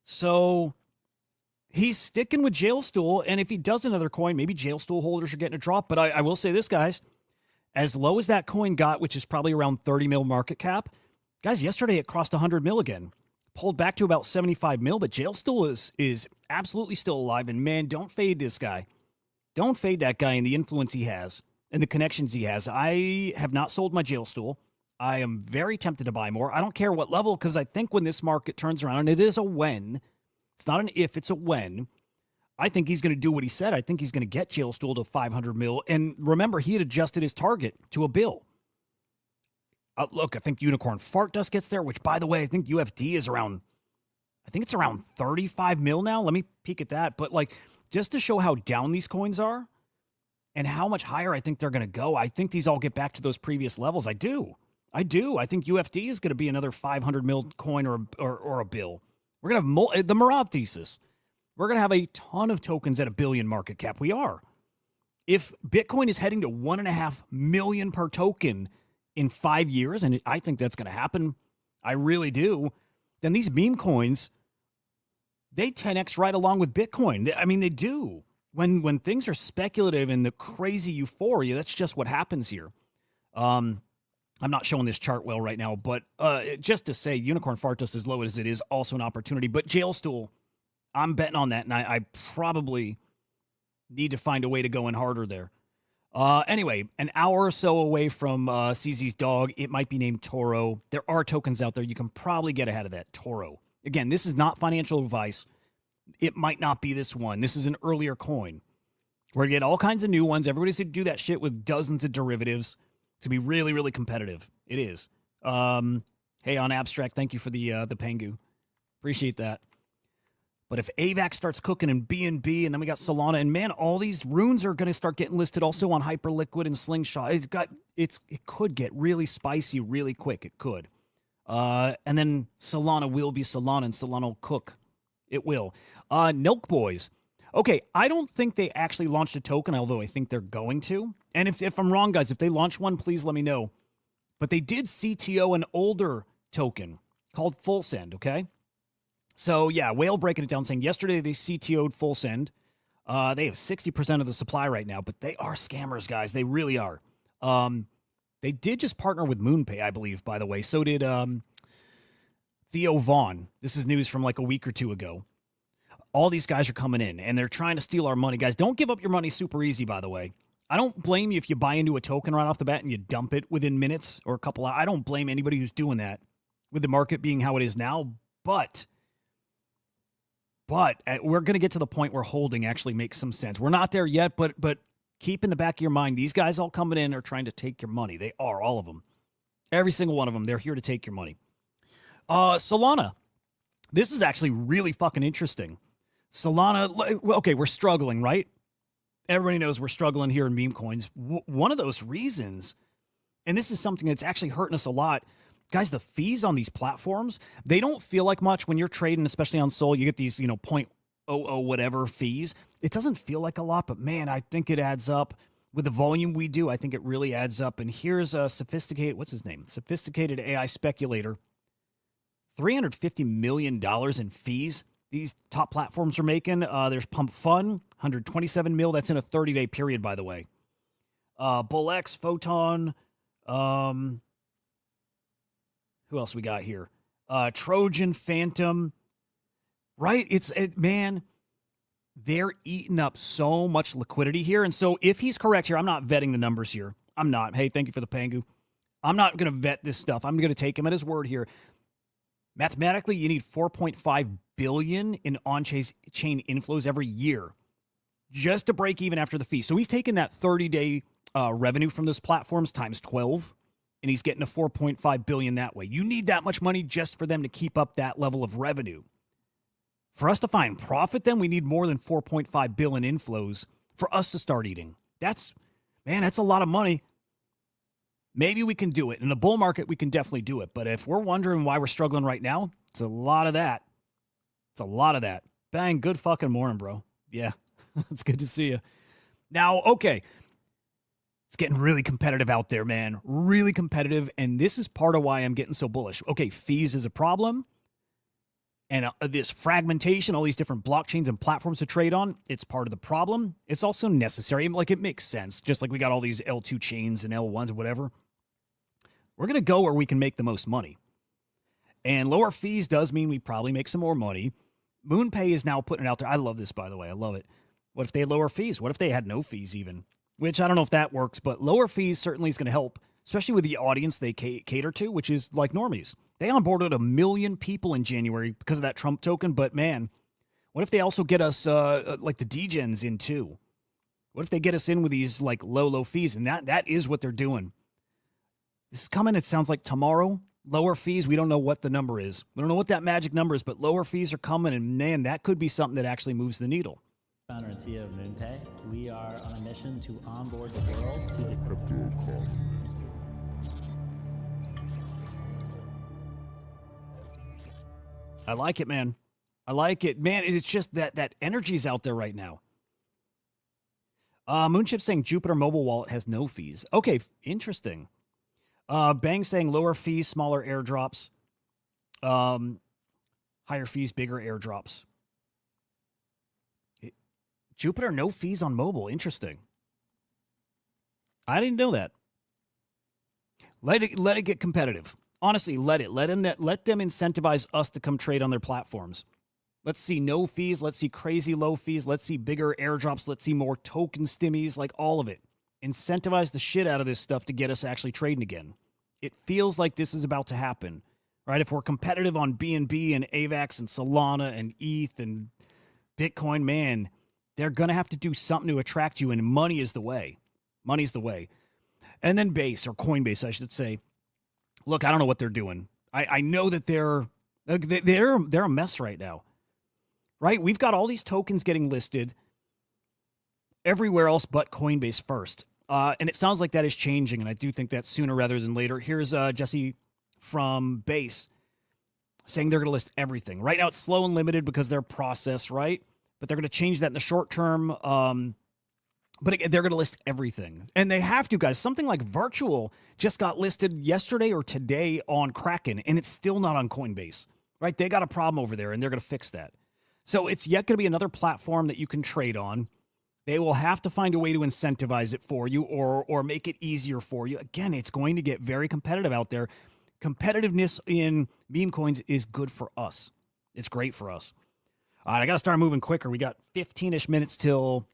So he's sticking with Jailstool, and if he does another coin, maybe Jailstool holders are getting a drop. But I will say this, guys. As low as that coin got, which is probably around 30 mil market cap, guys, yesterday it crossed 100 mil again. pulled back to about 75 mil, but jail still is absolutely still alive. And man, don't fade this guy. Don't fade that guy and the influence he has and the connections he has. I have not sold my jail stool. I am very tempted to buy more. I don't care what level, because I think when this market turns around, and it is a when, it's not an if, it's a when, I think he's going to do what he said. I think he's going to get jail stool to 500 mil. And remember, he had adjusted his target to a bill. Look, I think Unicorn Fart Dust gets there, which, by the way, I think UFD is around, I think it's around 35 mil now. Let me peek at that. But, like, just to show how down these coins are and how much higher I think they're going to go, I think these all get back to those previous levels. I do. I think UFD is going to be another 500 mil coin or a bill. We're going to have the Murad thesis. We're going to have a ton of tokens at $1 billion market cap. We are. If Bitcoin is heading to 1.5 million per token in 5 years, and I think that's going to happen, I really do, then these meme coins, they 10x right along with Bitcoin. I mean, they do. When things are speculative and the crazy euphoria, that's just what happens here. I'm not showing this chart well right now, but just to say, Unicorn Fart Dust, as low as it is, also an opportunity. But Jail Stool, I'm betting on that, and I probably need to find a way to go in harder there. Anyway, an hour or so away from CZ's dog, it might be named Toro. There are tokens out there. You can probably get ahead of that. Toro. Again, this is not financial advice. It might not be this one. This is an earlier coin. We're going to get all kinds of new ones. Everybody's going to do that shit with dozens of derivatives to be really, really competitive. It is. Hey, on Abstract, thank you for the Pengu. Appreciate that. But if AVAX starts cooking in BNB, and then we got Solana, and man, all these runes are going to start getting listed also on Hyperliquid and Slingshot. It could get really spicy really quick. It could. And then Solana will be Solana, and Solana will cook. It will. Nelk Boys. Okay, I don't think they actually launched a token, although I think they're going to. And if I'm wrong, guys, if they launch one, please let me know. But they did CTO an older token called Full Send, okay? So, yeah, Whale breaking it down, saying yesterday they CTO'd Full Send. They have 60% of the supply right now, but they are scammers, guys. They really are. They did just partner with MoonPay, I believe, by the way. So did Theo Vaughn. This is news from like a week or two ago. All these guys are coming in, and they're trying to steal our money. Guys, don't give up your money super easy, by the way. I don't blame you if you buy into a token right off the bat and you dump it within minutes or a couple hours. I don't blame anybody who's doing that with the market being how it is now, but we're going to get to the point where holding actually makes some sense. We're not there yet, but keep in the back of your mind, these guys all coming in are trying to take your money. They are, all of them. Every single one of them. They're here to take your money. Solana. This is actually really fucking interesting. Solana, okay, we're struggling, right? Everybody knows we're struggling here in meme coins. One of those reasons, and this is something that's actually hurting us a lot, guys, the fees on these platforms, they don't feel like much when you're trading, especially on Sol. You get these, 0.00 whatever fees. It doesn't feel like a lot, but man, I think it adds up. With the volume we do, I think it really adds up. And here's a sophisticated AI speculator. $350 million in fees these top platforms are making. There's Pump Fun, 127 mil. That's in a 30-day period, by the way. BullX, Photon. Who else we got here? Trojan, Phantom. Right? Man, they're eating up so much liquidity here. And so if he's correct here, I'm not vetting the numbers here. I'm not. Hey, thank you for the Pangu. I'm not going to vet this stuff. I'm going to take him at his word here. Mathematically, you need 4.5 billion in on-chain inflows every year just to break even after the fee. So he's taking that 30-day revenue from those platforms times 12, and he's getting a 4.5 billion that way. You need that much money just for them to keep up that level of revenue. For us to find profit, then we need more than 4.5 billion inflows for us to start eating. That's a lot of money. Maybe we can do it. In a bull market, we can definitely do it. But if we're wondering why we're struggling right now, it's a lot of that. It's a lot of that. Bang, good fucking morning, bro. Yeah, it's good to see you. Now, okay, it's getting really competitive out there, man. Really competitive, and this is part of why I'm getting so bullish. Okay, fees is a problem, and this fragmentation, all these different blockchains and platforms to trade on, it's part of the problem. It's also necessary. Like, it makes sense, just like we got all these L2 chains and L1s or whatever. We're going to go where we can make the most money. And lower fees does mean we probably make some more money. MoonPay is now putting it out there. I love this, by the way. I love it. What if they had lower fees? What if they had no fees even? Which I don't know if that works, but lower fees certainly is going to help, especially with the audience they cater to, which is like normies. They onboarded 1 million people in January because of that Trump token, but man, what if they also get us like the degens in too? What if they get us in with these like low fees? And that is what they're doing. This is coming, it sounds like tomorrow. Lower fees, we don't know what the number is. We don't know what that magic number is, but lower fees are coming, and man, that could be something that actually moves the needle. Founder and CEO of MoonPay. We are on a mission to onboard the world to the crypto economy. I like it, man. I like it. Man, it's just that energy's out there right now. Moonchip saying Jupiter mobile wallet has no fees. Okay, interesting. Bang saying lower fees, smaller airdrops. Higher fees, bigger airdrops. Jupiter, no fees on mobile. Interesting. I didn't know that. Let it get competitive. Honestly, let them incentivize us to come trade on their platforms. Let's see no fees. Let's see crazy low fees. Let's see bigger airdrops. Let's see more token stimmies, like all of it. Incentivize the shit out of this stuff to get us actually trading again. It feels like this is about to happen, right? If we're competitive on BNB and AVAX and Solana and ETH and Bitcoin, man, they're going to have to do something to attract you, and money is the way. Money's the way. And then Base, or Coinbase, I should say. Look, I don't know what they're doing. I know that they're a mess right now, right? We've got all these tokens getting listed everywhere else but Coinbase first. And it sounds like that is changing, and I do think that sooner rather than later. Here's Jesse from Base saying they're going to list everything. Right now it's slow and limited because they're process, right? But they're going to change that in the short term. But again, they're going to list everything. And they have to, guys. Something like Virtual just got listed yesterday or today on Kraken, and it's still not on Coinbase, right? They got a problem over there, and they're going to fix that. So it's yet going to be another platform that you can trade on. They will have to find a way to incentivize it for you or make it easier for you. Again, it's going to get very competitive out there. Competitiveness in meme coins is good for us. It's great for us. All right, I got to start moving quicker. We got 15-ish minutes till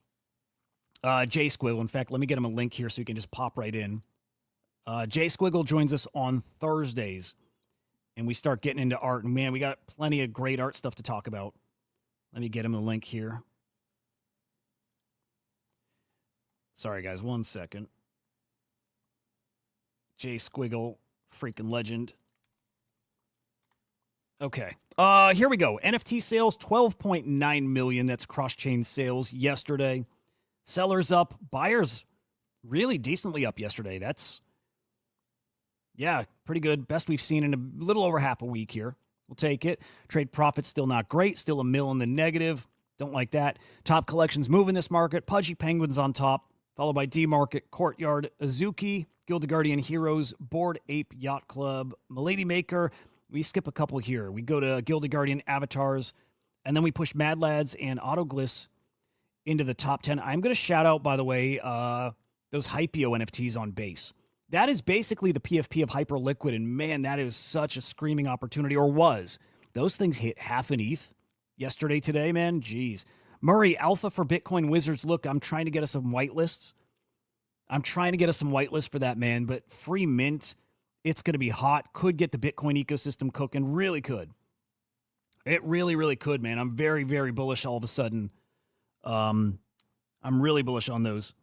J Squiggle. In fact, let me get him a link here so you can just pop right in. J Squiggle joins us on Thursdays, and we start getting into art. And man, we got plenty of great art stuff to talk about. Let me get him a link here. Sorry, guys, 1 second. J Squiggle, freaking legend. Okay. Here we go. NFT sales, 12.9 million. That's cross-chain sales yesterday. Sellers up, buyers really decently up yesterday. That's, yeah, pretty good. Best we've seen in a little over half a week here. We'll take it. Trade profit still not great. Still $1 million in the negative. Don't like that. Top collections move in this market. Pudgy Penguins on top, followed by D-Market, Courtyard, Azuki, Gilded Guardian Heroes, Bored Ape Yacht Club, Milady Maker. We skip a couple here. We go to Gilded Guardian Avatars, and then we push Mad Lads and Autoglyphs into the top 10. I'm going to shout out, by the way, those Hypeo NFTs on Base. That is basically the PFP of Hyperliquid, and man, that is such a screaming opportunity, or was. Those things hit half an ETH yesterday, today, man. Jeez. Murray, Alpha for Bitcoin Wizards. Look, I'm trying to get us some whitelists. For that, man, but free mint, it's going to be hot. Could get the Bitcoin ecosystem cooking. Really could. It really, really could, man. I'm very, very bullish all of a sudden. I'm really bullish on those.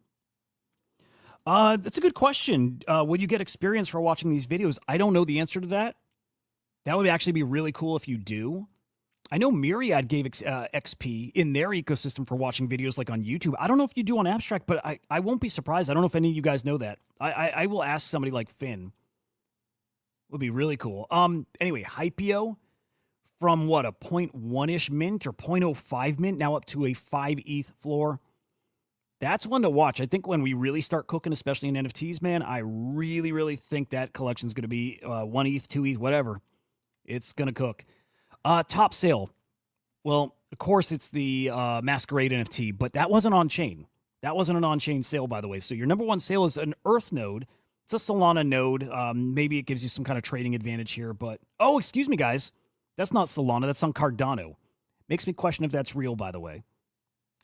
That's a good question. Will you get experience for watching these videos? I don't know the answer to that. That would actually be really cool if you do. I know Myriad gave XP in their ecosystem for watching videos like on YouTube. I don't know if you do on Abstract, but I won't be surprised. I don't know if any of you guys know that. I will ask somebody like Finn. Would be really cool. Anyway, Hypeo from what, a 0.1-ish mint or 0.05 mint, now up to a 5 ETH floor. That's one to watch. I think when we really start cooking, especially in NFTs, man, I really, really think that collection's going to be 1 ETH, 2 ETH, whatever. It's going to cook. Top sale. Well, of course, it's the Masquerade NFT, but that wasn't on-chain. That wasn't an on-chain sale, by the way. So your number one sale is an Earth node It's a Solana node. Maybe it gives you some kind of trading advantage here, but oh, excuse me, guys. That's not Solana. That's on Cardano. Makes me question if that's real, by the way.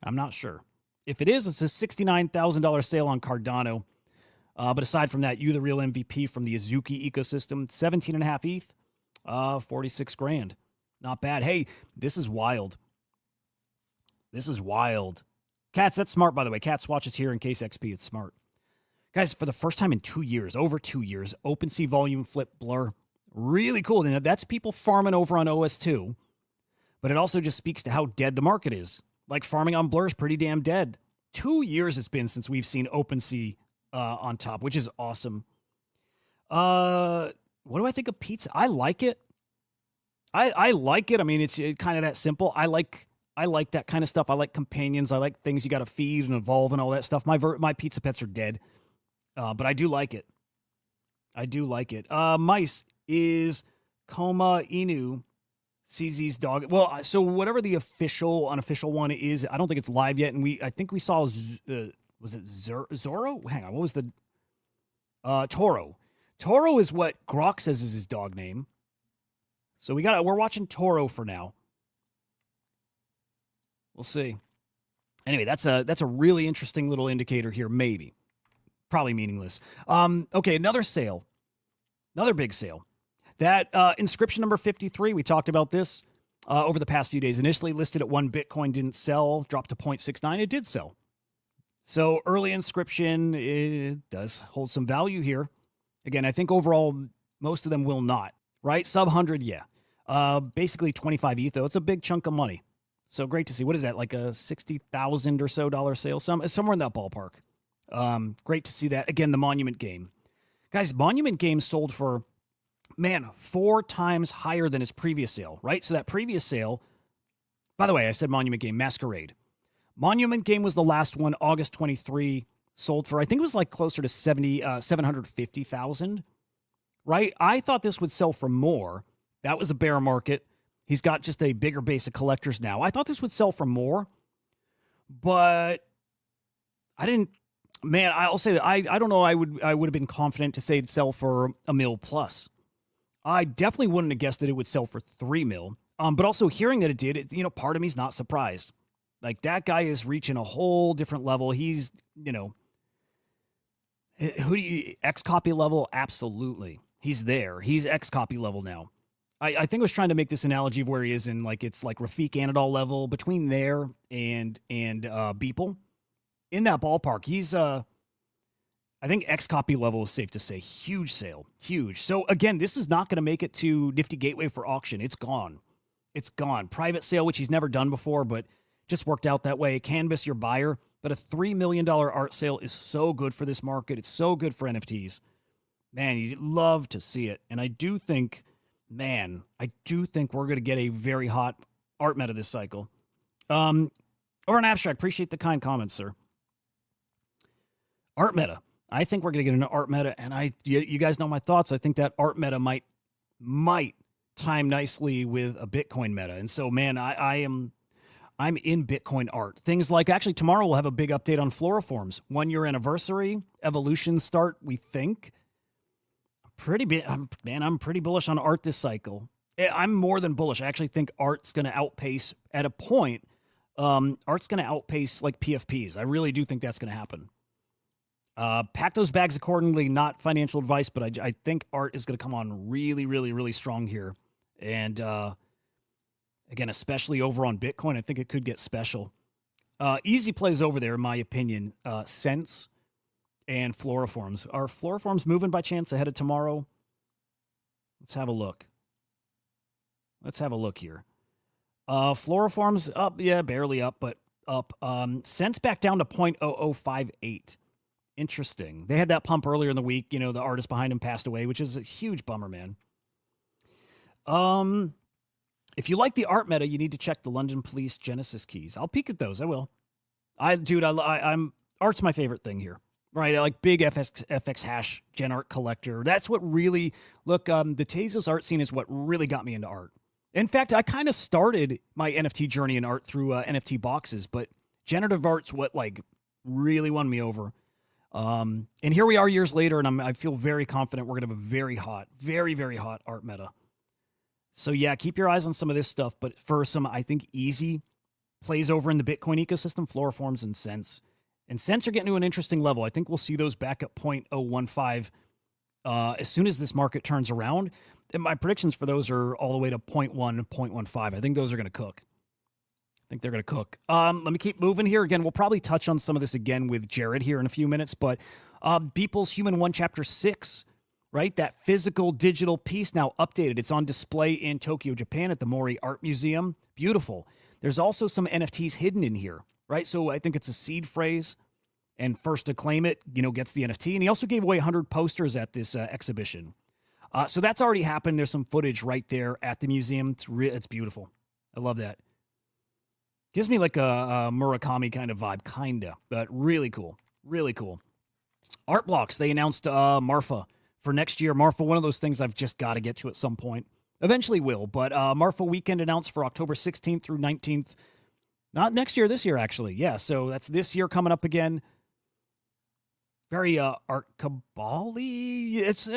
I'm not sure. If it is, it's a $69,000 sale on Cardano. But aside from that, you the real MVP from the Azuki ecosystem. 17.5 ETH, 46 grand. Not bad. Hey, this is wild. This is wild. Cats, that's smart, by the way. Cats watches here in case XP. It's smart. Guys, for the first time in 2 years, over 2 years, OpenSea volume flip blur. Really cool. And that's people farming over on OS2. But it also just speaks to how dead the market is. Like farming on blur is pretty damn dead. 2 years it's been since we've seen OpenSea on top, which is awesome. What do I think of pizza? I like it. I like it. I mean, it's kind of that simple. I like that kind of stuff. I like companions. I like things you got to feed and evolve and all that stuff. My pizza pets are dead, but I do like it. I do like it. Mice is Koma Inu, CZ's dog. Well, so whatever the unofficial one is, I don't think it's live yet. And I think we saw, was it Zorro? Hang on, what was the Toro? Toro is what Grok says is his dog name. So we're watching Toro for now. We'll see. Anyway, that's a really interesting little indicator here. Maybe, probably meaningless. Okay, another sale, another big sale. That inscription number 53. We talked about this over the past few days. Initially listed at 1 Bitcoin, didn't sell. Dropped to 0.69. It did sell. So early inscription, it does hold some value here. Again, I think overall most of them will not. Right? Sub 100, yeah. Basically 25 ETH, though. It's a big chunk of money. So great to see. What is that? Like a $60,000 or so sale? Somewhere in that ballpark. Great to see that. Again, the Monument Game. Guys, Monument Game sold for, 4 times higher than his previous sale, right? So that previous sale, by the way, I said Monument Game, Masquerade. Monument Game was the last one, August 23, sold for, I think it was like closer to 750,000. Right? I thought this would sell for more. That was a bear market. He's got just a bigger base of collectors now. I thought this would sell for more, but I didn't. Man, I'll say that I don't know. I would have been confident to say it'd sell for $1 million plus. I definitely wouldn't have guessed that it would sell for $3 million. But also hearing that it did, part of me's not surprised. Like that guy is reaching a whole different level. He's, who do you X copy level? Absolutely. He's there. He's X copy level now. I think I was trying to make this analogy of where he is in it's like Rafiq Anadol level between there and Beeple. In that ballpark, he's I think X copy level is safe to say. Huge sale. Huge. So again, this is not going to make it to Nifty Gateway for auction. It's gone. It's gone. Private sale, which he's never done before, but just worked out that way. Canvas your buyer. But a $3 million art sale is so good for this market. It's so good for NFTs. Man, you'd love to see it. And I do think we're going to get a very hot art meta this cycle. Over an Abstract, appreciate the kind comments, sir. Art meta. I think we're going to get an art meta, and you guys know my thoughts. I think that art meta might time nicely with a Bitcoin meta. And so, man, I'm in Bitcoin art. Things like, actually, tomorrow we'll have a big update on Floriforms. 1 year anniversary, evolution start, we think. I'm pretty bullish on art this cycle. I'm more than bullish. I actually think art's going to outpace, at a point, art's going to outpace like PFPs. I really do think that's going to happen. Pack those bags accordingly, not financial advice, but I think art is going to come on really, really, really strong here. And again, especially over on Bitcoin, I think it could get special. Easy plays over there, in my opinion. Sense and Floriforms. Are Floriforms moving by chance ahead of tomorrow? Let's have a look. Here. Floriforms up, yeah, barely up, but up. Sense back down to 0.0058. Interesting. They had that pump earlier in the week. The artist behind him passed away, which is a huge bummer, man. If you like the art meta, you need to check the London Police Genesis keys. I'll peek at those. I will. I'm art's my favorite thing here. Right, I like big FX hash gen art collector. That's what really the Tezos art scene is what really got me into art. In fact, I kind of started my NFT journey in art through NFT boxes, but generative art's what really won me over. And here we are years later, and I feel very confident we're going to have a very hot, very, very hot art meta. So yeah, keep your eyes on some of this stuff. But for some, I think, easy plays over in the Bitcoin ecosystem, Floriforms and Cents. And Cents are getting to an interesting level. I think we'll see those back at 0.015 as soon as this market turns around. And my predictions for those are all the way to 0.1, 0.15. I think those are going to cook. I think they're going to cook. Let me keep moving here. Again, we'll probably touch on some of this again with Jared here in a few minutes. But Beeple's Human 1 Chapter 6, right? That physical digital piece now updated. It's on display in Tokyo, Japan at the Mori Art Museum. Beautiful. There's also some NFTs hidden in here, right? So I think it's a seed phrase. And first to claim it, gets the NFT. And he also gave away 100 posters at this exhibition. So that's already happened. There's some footage right there at the museum. It's beautiful. I love that. Gives me like a Murakami kind of vibe, kinda, but really cool. Really cool. Art blocks. They announced Marfa for next year. Marfa, one of those things I've just got to get to at some point. Eventually will, but Marfa weekend announced for October 16th through 19th. Not next year, this year, actually. Yeah, so that's this year coming up again. Very art cabal-y. It's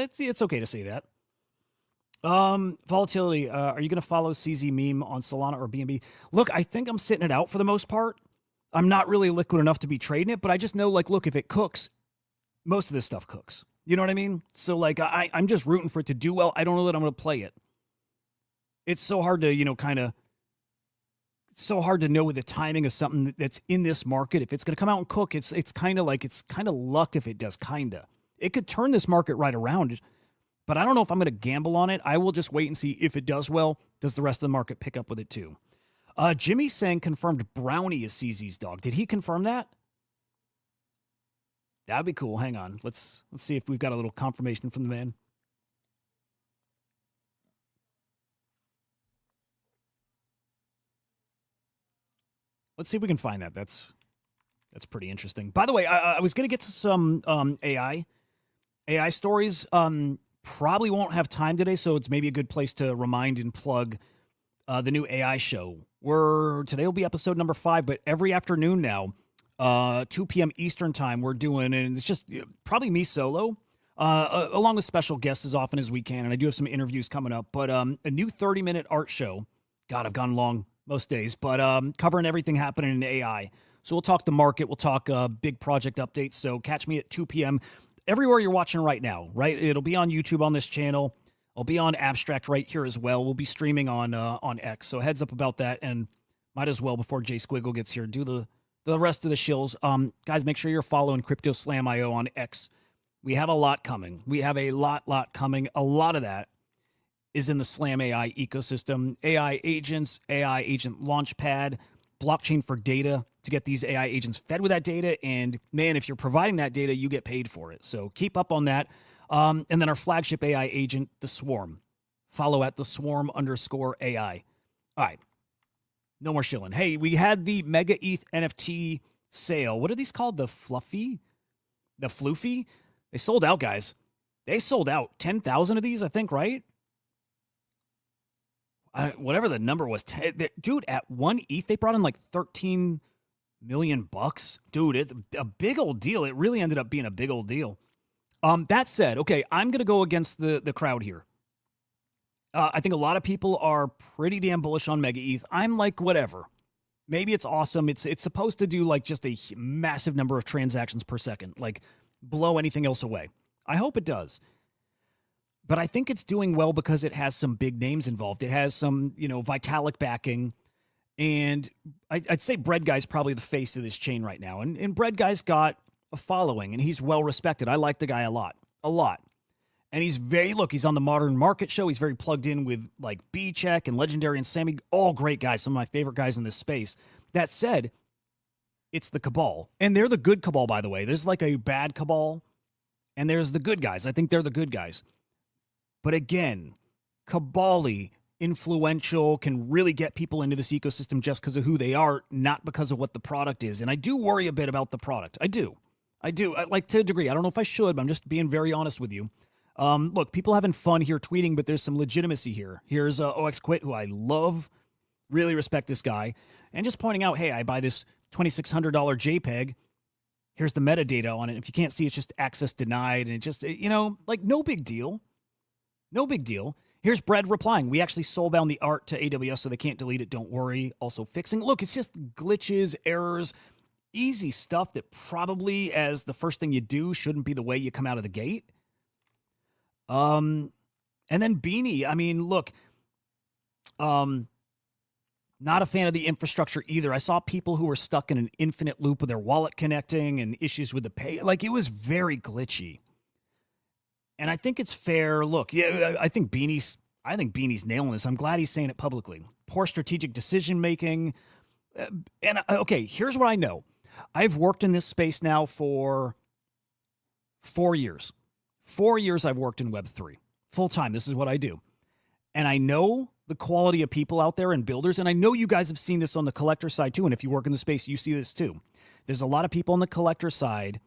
okay to say that. Volatility. Are you going to follow CZ Meme on Solana or BNB? Look, I think I'm sitting it out for the most part. I'm not really liquid enough to be trading it, but I just know, look, if it cooks, most of this stuff cooks. You know what I mean? So, I'm just rooting for it to do well. I don't know that I'm going to play it. It's so hard to, it's so hard to know with the timing of something that's in this market. If it's going to come out and cook, it's kind of luck if it does, kinda. It could turn this market right around, but I don't know if I'm going to gamble on it. I will just wait and see if it does well. Does the rest of the market pick up with it too? Jimmy saying confirmed Brownie is CZ's dog. Did he confirm that? That'd be cool. Hang on. Let's see if we've got a little confirmation from the man. Let's see if we can find that. That's pretty interesting. By the way, I was going to get to some AI stories. Probably won't have time today, so it's maybe a good place to remind and plug the new AI show. Today will be episode number 5, but every afternoon now, 2 p.m. Eastern time, we're doing, and it's just probably me solo, along with special guests as often as we can, and I do have some interviews coming up, but a new 30-minute art show. God, I've gone long most days, but covering everything happening in AI. So we'll talk the market, we'll talk big project updates, so catch me at 2 p.m. everywhere you're watching right now, right? It'll be on YouTube on this channel. I'll be on Abstract right here as well. We'll be streaming on X, so heads up about that, and might as well, before Jay Squiggle gets here, do the rest of the shills. Guys, make sure you're following CryptoSlam.io on X. We have a lot coming. We have a lot coming. A lot of that is in the Slam AI ecosystem. AI agents, AI agent launchpad, blockchain for data to get these AI agents fed with that data. And man, if you're providing that data, you get paid for it. So keep up on that. And then our flagship AI agent, the Swarm. Follow at the Swarm_AI. All right. No more shilling. Hey, we had the Mega ETH NFT sale. What are these called? The Fluffy? The Floofy? They sold out, guys. They sold out 10,000 of these, I think, right? Whatever the number was. Dude, at 1 ETH, they brought in like 13 million bucks. Dude, it's a big old deal. It really ended up being a big old deal. That said, okay, I'm going to go against the crowd here. I think a lot of people are pretty damn bullish on Mega ETH. I'm like, whatever. Maybe it's awesome. It's supposed to do like just a massive number of transactions per second, like blow anything else away. I hope it does. But I think it's doing well because it has some big names involved. It has some, Vitalik backing. And I'd say Bread Guy's probably the face of this chain right now. And Bread Guy's got a following, and he's well respected. I like the guy a lot. And he's he's on the Modern Market Show. He's very plugged in with like B-Check and Legendary and Sammy. All great guys, some of my favorite guys in this space. That said, it's the cabal. And they're the good cabal, by the way. There's like a bad cabal, and there's the good guys. I think they're the good guys. But again, cabal-y, influential, can really get people into this ecosystem just because of who they are, not because of what the product is. And I do worry a bit about the product. I do. Like, to a degree. I don't know if I should, but I'm just being very honest with you. Look, people having fun here tweeting, but there's some legitimacy here. Here's OX Quit, who I love, really respect this guy, and just pointing out, hey, I buy this $2,600 JPEG, Here's the metadata on it. If you can't see, it's just access denied. And it just, like no big deal. No big deal. Here's Brad replying. We actually soulbound the art to AWS so they can't delete it. Don't worry. Also fixing. Look, it's just glitches, errors, easy stuff that probably as the first thing you do shouldn't be the way you come out of the gate. And then Beanie. I mean, look, not a fan of the infrastructure either. I saw people who were stuck in an infinite loop with their wallet connecting and issues with the pay. Like, it was very glitchy. And I think it's fair. Look, yeah, I think Beanie's nailing this. I'm glad he's saying it publicly. Poor strategic decision making. Okay, here's what I know. I've worked in this space now for 4 years. 4 years I've worked in Web3 full time. This is what I do. And I know the quality of people out there and builders. And I know you guys have seen this on the collector side too. And if you work in the space, you see this too. There's a lot of people on the collector side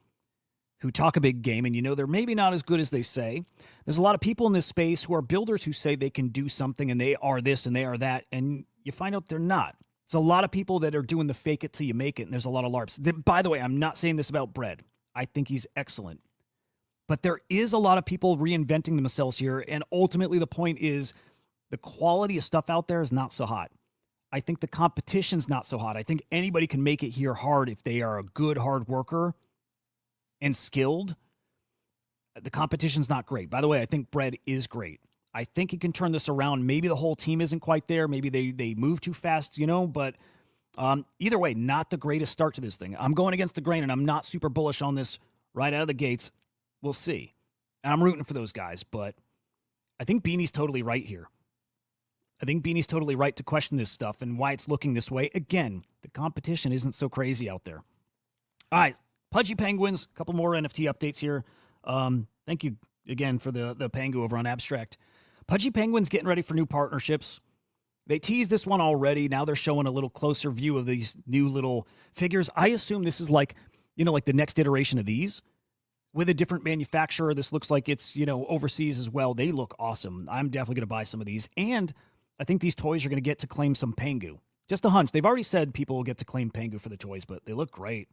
who talk a big game, and they're maybe not as good as they say. There's a lot of people in this space who are builders who say they can do something and they are this and they are that, and you find out they're not. There's a lot of people that are doing the fake it till you make it, and there's a lot of LARPs. By the way, I'm not saying this about Bread. I think he's excellent. But there is a lot of people reinventing themselves here, and ultimately the point is the quality of stuff out there is not so hot. I think the competition's not so hot. I think anybody can make it here hard if they are a good hard worker and skilled. The competition's not great. By the way, I think Bread is great. I think he can turn this around. Maybe the whole team isn't quite there. Maybe they move too fast, but either way, not the greatest start to this thing. I'm going against the grain, and I'm not super bullish on this right out of the gates. We'll see. And I'm rooting for those guys, but I think Beanie's totally right here. I think Beanie's totally right to question this stuff and why it's looking this way. Again, the competition isn't so crazy out there. All right, Pudgy Penguins, a couple more NFT updates here. Thank you again for the Pangu over on Abstract. Pudgy Penguins getting ready for new partnerships. They teased this one already. Now they're showing a little closer view of these new little figures. I assume this is like the next iteration of these with a different manufacturer. This looks like it's, overseas as well. They look awesome. I'm definitely going to buy some of these. And I think these toys are going to get to claim some Pangu. Just a hunch. They've already said people will get to claim Pangu for the toys, but they look great.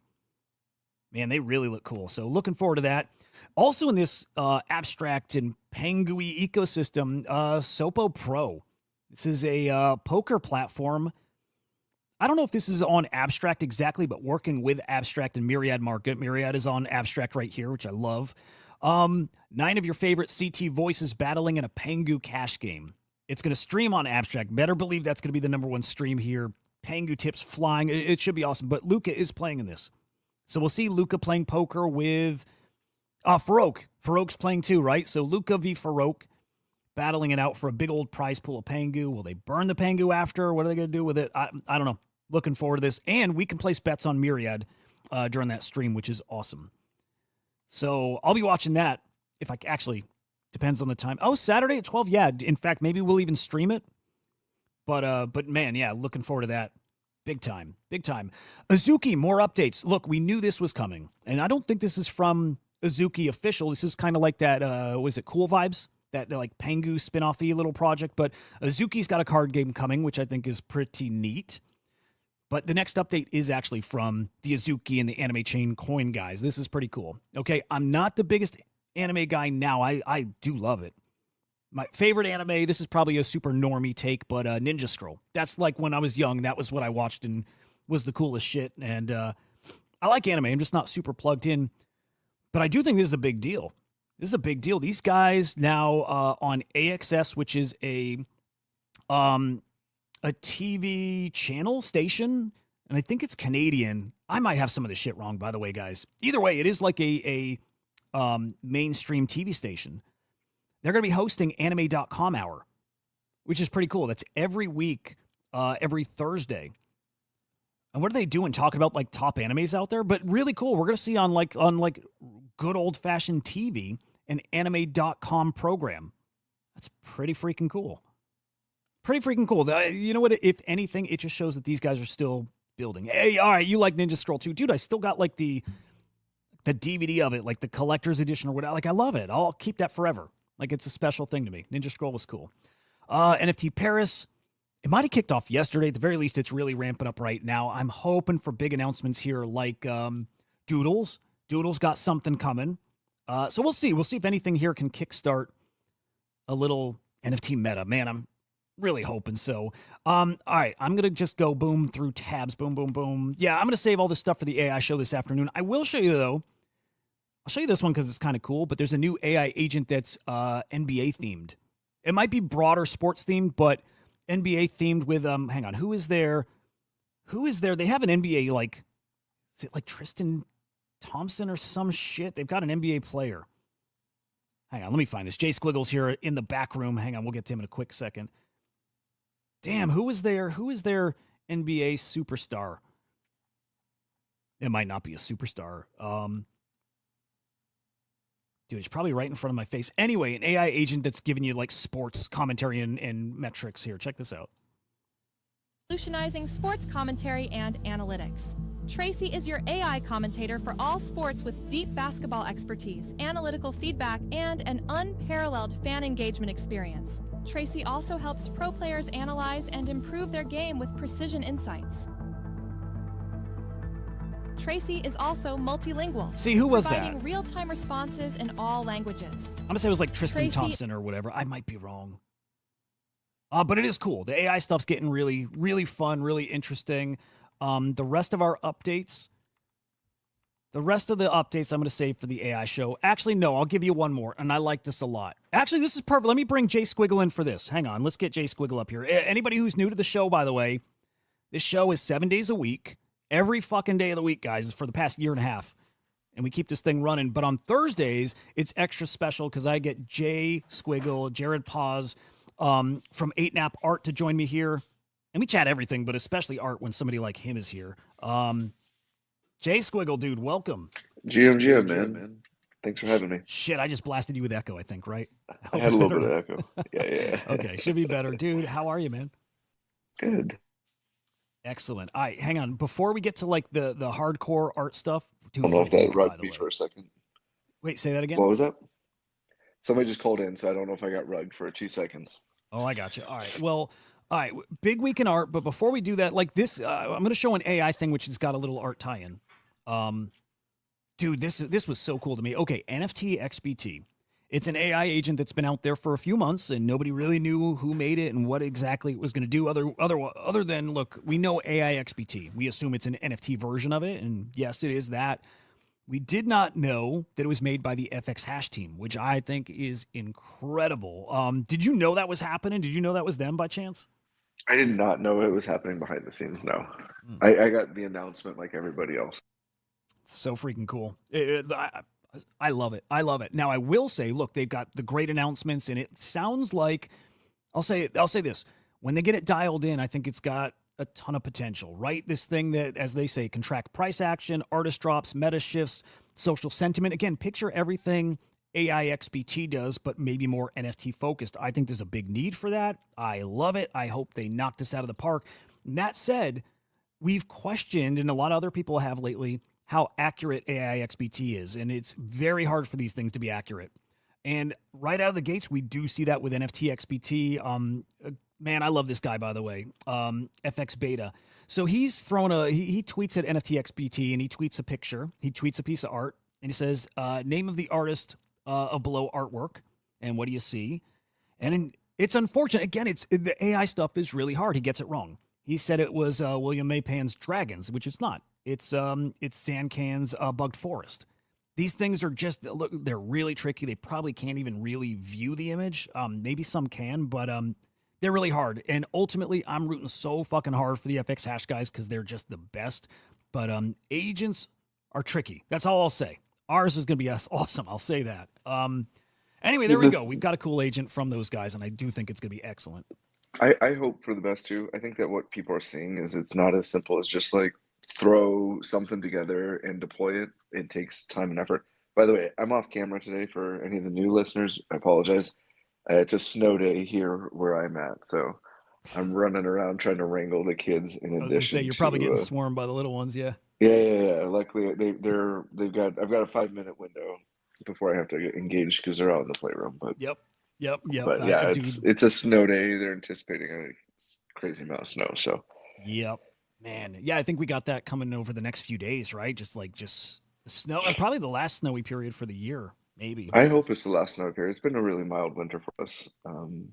Man, they really look cool. So looking forward to that. Also in this abstract and Pangu-y ecosystem, Sopo Pro. This is a poker platform. I don't know if this is on Abstract exactly, but working with Abstract and Myriad Market. Myriad is on Abstract right here, which I love. 9 of your favorite CT voices battling in a Pangu cash game. It's going to stream on Abstract. Better believe that's going to be the #1 stream here. Pangu tips flying. It should be awesome. But Luca is playing in this. So we'll see Luca playing poker with Farouk. Farouk's playing too, right? So Luca v. Farouk battling it out for a big old prize pool of Pangu. Will they burn the Pangu after? What are they going to do with it? I don't know. Looking forward to this. And we can place bets on Myriad during that stream, which is awesome. So I'll be watching that if I actually, depends on the time. Oh, Saturday at 12? Yeah. In fact, maybe we'll even stream it. But man, yeah, looking forward to that. Big time. Big time. Azuki, more updates. Look, we knew this was coming. And I don't think this is from Azuki official. This is kind of like that, was it Cool Vibes? That like Pangu spin-off-y little project. But Azuki's got a card game coming, which I think is pretty neat. But the next update is actually from the Azuki and the Anime Chain coin guys. This is pretty cool. Okay, I'm not the biggest anime guy now. I do love it. My favorite anime, this is probably a super normie take, but Ninja Scroll. That's like when I was young, that was what I watched and was the coolest shit. And I like anime. I'm just not super plugged in. But I do think this is a big deal. This is a big deal. These guys now on AXS, which is a TV channel station, and I think it's Canadian. I might have some of this shit wrong, by the way, guys. Either way, it is like a mainstream TV station. They're going to be hosting anime.com hour, which is pretty cool. That's every week, every Thursday. And what are they doing? Talking about like top animes out there? But really cool. We're going to see on like good old fashioned TV an anime.com program. That's pretty freaking cool. Pretty freaking cool. You know what? If anything, it just shows that these guys are still building. Hey, all right, you like Ninja Scroll too. Dude, I still got like the DVD of it, like the collector's edition or whatever. Like, I love it. I'll keep that forever. Like, it's a special thing to me. Ninja Scroll was cool. NFT Paris, it might have kicked off yesterday. At the very least, it's really ramping up right now. I'm hoping for big announcements here like Doodles. Doodles got something coming. So we'll see. We'll see if anything here can kickstart a little NFT meta. Man, I'm really hoping so. All right, I'm going to just go boom through tabs. Boom, boom, boom. Yeah, I'm going to save all this stuff for the AI show this afternoon. I will show you, though. I'll show you this one because it's kind of cool, but there's a new AI agent that's NBA themed. It might be broader sports themed, but NBA themed with, hang on, who is there? They have an NBA, like, is it like Tristan Thompson or some shit? They've got an NBA player. Hang on, let me find this. Jay Squiggles here in the back room. Hang on, we'll get to him in a quick second. Damn, who is there? Who is their NBA superstar? It might not be a superstar. Dude, it's probably right in front of my face. Anyway, an AI agent that's giving you like sports commentary and metrics here. Check this out. Revolutionizing sports commentary and analytics. Tracy is your AI commentator for all sports with deep basketball expertise, analytical feedback, and an unparalleled fan engagement experience. Tracy also helps pro players analyze and improve their game with precision insights. Tracy is also multilingual. See, who was that? Providing real-time responses in all languages. I'm going to say it was like Tristan Thompson or whatever. I might be wrong. But it is cool. The AI stuff's getting really, really fun, really interesting. The rest of our updates, the rest of the updates I'm going to save for the AI show. Actually, no, I'll give you one more, and I like this a lot. Actually, this is perfect. Let me bring Jay Squiggle in for this. Hang on. Let's get Jay Squiggle up here. Anybody who's new to the show, by the way, this show is 7 days a week. Every fucking day of the week, guys, for the past year and a half. And we keep this thing running. But on Thursdays, it's extra special because I get Jay Squiggle, Jared Paz from NFT Art to join me here. And we chat everything, but especially art when somebody like him is here. Jay Squiggle, dude, welcome. GM, man. Thanks for having me. Shit, I just blasted you with echo, I think, right? I had a little bit of echo. Yeah. Okay, should be better. Dude, how are you, man? Good. Excellent. All right, hang on. Before we get to like the hardcore art stuff, dude, I don't know if that rugged me for a second. Wait, say that again. What was that? Somebody just called in, so I don't know if I got rugged for 2 seconds. Oh, I got you. All right. Well, all right. Big week in art, but before we do that, like this, I'm going to show an AI thing which has got a little art tie-in. Dude, this was so cool to me. Okay, NFT XBT. It's an AI agent that's been out there for a few months, and nobody really knew who made it and what exactly it was going to do. Other than, look, we know AI XBT. We assume it's an NFT version of it, and yes, it is that. We did not know that it was made by the FX Hash team, which I think is incredible. Did you know that was happening? Did you know that was them by chance? I did not know it was happening behind the scenes, no. I got the announcement like everybody else. So freaking cool. I love it. I love it. Now, I will say, look, they've got the great announcements, and it sounds like, I'll say this. When they get it dialed in, I think it's got a ton of potential, right? This thing that, as they say, can track price action, artist drops, meta shifts, social sentiment. Again, picture everything AI XBT does, but maybe more NFT focused. I think there's a big need for that. I love it. I hope they knock this out of the park. And that said, we've questioned, and a lot of other people have lately, how accurate AI XBT is. And it's very hard for these things to be accurate. And right out of the gates, we do see that with NFT XBT. Man, I love this guy, by the way, FX Beta. So he's thrown he tweets at NFT XBT, and he tweets a picture. He tweets a piece of art, and he says, name of the artist of below artwork. And what do you see? And it's unfortunate. Again, the AI stuff is really hard. He gets it wrong. He said it was William Maypan's Dragons, which it's not. It's Sandcan's Bugged Forest. These things are just, look, they're really tricky. They probably can't even really view the image. Maybe some can, but they're really hard. And ultimately, I'm rooting so fucking hard for the FX Hash guys because they're just the best. But agents are tricky. That's all I'll say. Ours is going to be awesome. I'll say that. Anyway, there we go. We've got a cool agent from those guys, and I do think it's going to be excellent. I hope for the best, too. I think that what people are seeing is it's not as simple as just like throw something together and deploy it. It takes time and effort. By the way, I'm off camera today for any of the new listeners. I apologize. It's a snow day here where I'm at, so I'm running around trying to wrangle the kids. In addition, you're probably getting swarmed by the little ones, yeah. Yeah. Luckily, I've got a 5-minute window before I have to get engaged because they're out in the playroom. But Yep. But yeah, it's a snow day. They're anticipating a crazy amount of snow. So yep, man. Yeah, I think we got that coming over the next few days, right? Just Snow, probably the last snowy period for the year, maybe. I hope it's the last snow period. It's been a really mild winter for us, and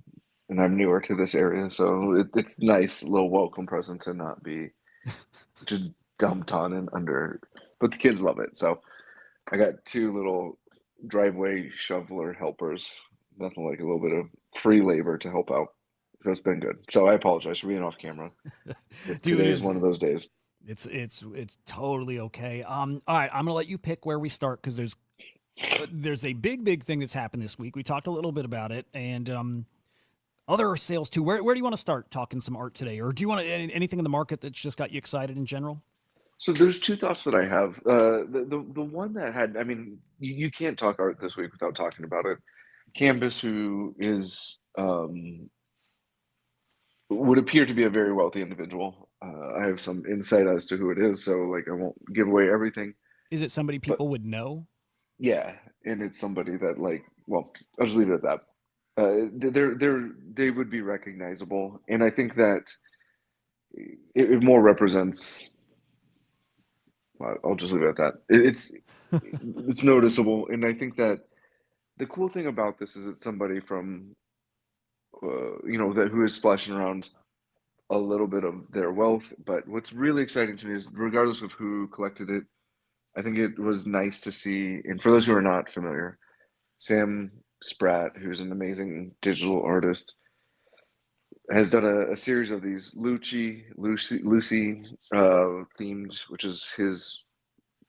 I'm newer to this area, so it's nice, little welcome present to not be just dumped on and under. But the kids love it, so I got two little driveway shoveler helpers. Nothing like a little bit of free labor to help out. So it's been good. So I apologize for being off camera. Dude, Today is one of those days. It's totally okay. All right, I'm gonna let you pick where we start because there's a big thing that's happened this week. We talked a little bit about it, and other sales too. Where do you want to start talking some art today, or do you want anything in the market that's just got you excited in general? So there's two thoughts that I have. The one that had, I mean, you can't talk art this week without talking about it. Canvas, who is would appear to be a very wealthy individual. I have some insight as to who it is, so like I won't give away everything. Is it somebody people would know? Yeah, and it's somebody that like, well, I'll just leave it at that. They would be recognizable, and I think that it more represents. Well, I'll just leave it at that. It's noticeable, and I think that the cool thing about this is it's somebody from, that who is splashing around a little bit of their wealth. But what's really exciting to me is, regardless of who collected it, I think it was nice to see. And for those who are not familiar, Sam Spratt, who's an amazing digital artist, has done a series of these Lucy themed, which is his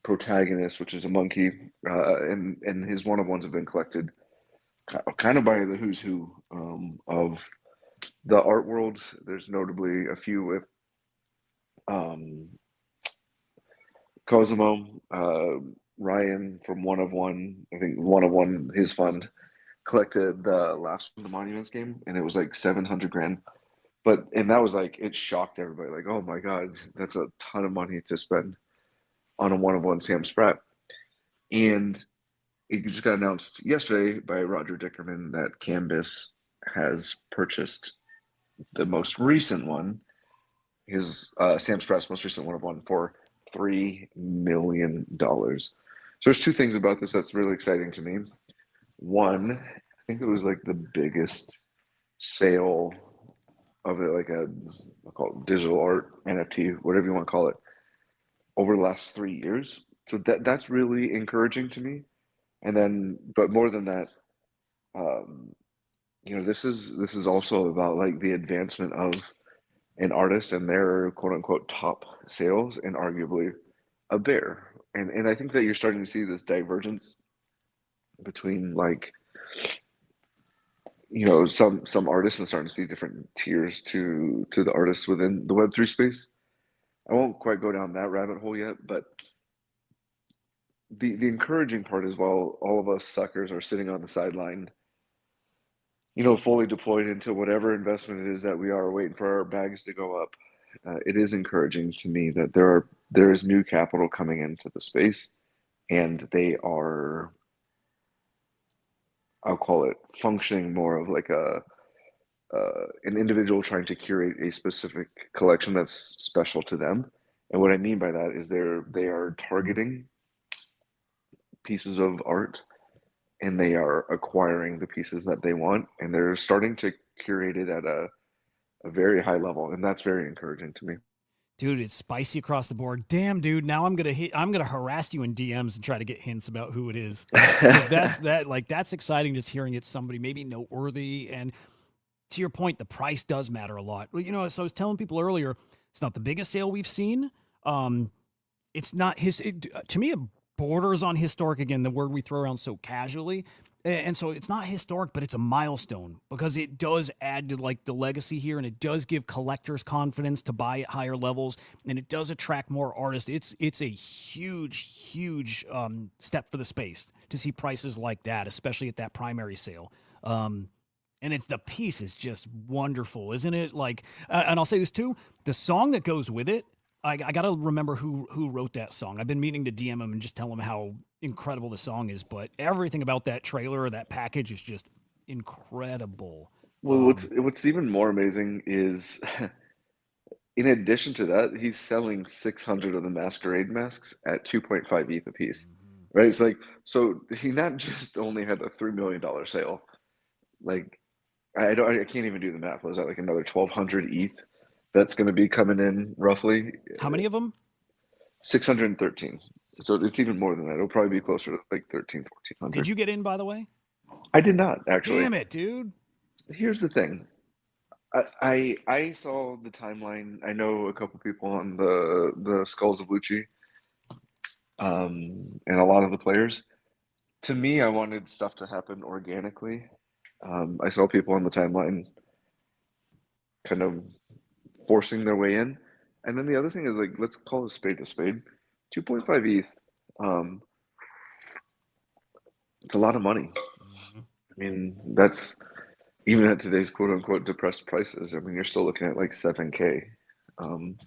protagonist, which is a monkey, and his one-of-ones have been collected kind of by the who's who of the art world. There's notably a few with Cosimo, Ryan from One of One. I think One of One, his fund, collected the last one, the Monuments game, and it was like 700 grand. And that was like, it shocked everybody. Like, oh my God, that's a ton of money to spend on a One of One Sam Spratt. And it just got announced yesterday by Roger Dickerman that Canvas has purchased the most recent one, his Sam Spratt's most recent One of One, for $3 million. So there's two things about this that's really exciting to me. One, I think it was like the biggest sale of it, like I'll call it digital art, NFT, whatever you want to call it, over the last 3 years. So that's really encouraging to me. And then, but more than that, this is also about like the advancement of an artist and their quote unquote top sales, and arguably a bear. And I think that you're starting to see this divergence between like, some artists, and starting to see different tiers to the artists within the Web3 space. I won't quite go down that rabbit hole yet, but the encouraging part is, while all of us suckers are sitting on the sideline, fully deployed into whatever investment it is that we are, waiting for our bags to go up, it is encouraging to me that there is new capital coming into the space, and they are, I'll call it, functioning more of like an individual trying to curate a specific collection that's special to them. And what I mean by that is they are targeting pieces of art, and they are acquiring the pieces that they want, and they're starting to curate it at a very high level, and that's very encouraging to me. Dude, it's spicy across the board. Damn, dude. Now I'm gonna harass you in DMs and try to get hints about who it is. Because that's exciting, just hearing it's somebody maybe noteworthy. And to your point, the price does matter a lot. Well, so I was telling people earlier, it's not the biggest sale we've seen. It's not to me, it borders on historic, again, the word we throw around so casually. And so it's not historic, but it's a milestone, because it does add to like the legacy here, and it does give collectors confidence to buy at higher levels, and it does attract more artists. It's a huge step for the space to see prices like that, especially at that primary sale. And the piece is just wonderful, isn't it? Like, and I'll say this too, the song that goes with it, I got to remember who wrote that song. I've been meaning to DM him and just tell him how incredible the song is, but everything about that trailer or that package is just incredible. Well, what's even more amazing is In addition to that, he's selling 600 of the masquerade masks at 2.5 ETH a piece, right? It's like, so he not just only had a $3 million sale, like I can't even do the math. Was that like another 1,200 ETH that's going to be coming in roughly? How many of them? 613. So it's even more than that. It'll probably be closer to like 13, 1400. Did you get in, by the way? I did not actually. Damn it, dude. Here's the thing. I saw the timeline. I know a couple people on the Skulls of Lucci, and a lot of the players. To me, I wanted stuff to happen organically. I saw people on the timeline kind of forcing their way in. And then the other thing is like, let's call a spade a spade. 2.5 ETH. It's a lot of money. I mean, that's even at today's quote unquote depressed prices. I mean, you're still looking at like 7K. And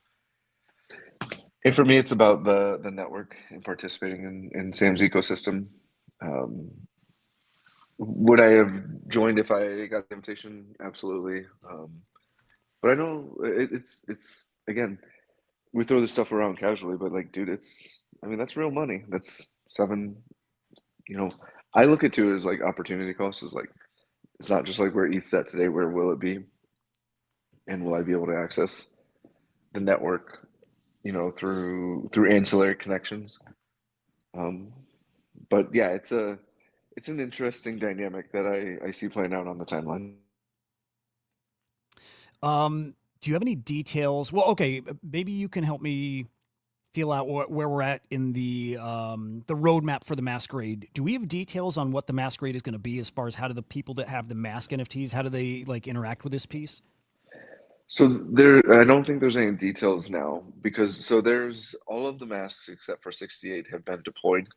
for me, it's about the network and participating in Sam's ecosystem. Would I have joined if I got the invitation? Absolutely. But I know it's again, we throw this stuff around casually, but like, dude, I mean, that's real money. That's seven, you know, I look at it as like opportunity cost is like, it's not just like where ETH's at today, where will it be? And will I be able to access the network, through ancillary connections? But yeah, it's an interesting dynamic that I see playing out on the timeline. Do you have any details? Well, okay, maybe you can help me feel out where we're at in the roadmap for the masquerade. Do we have details on what the masquerade is going to be as far as how do the people that have the mask NFTs, how do they like interact with this piece? So I don't think there's any details now because there's all of the masks except for 68 have been deployed.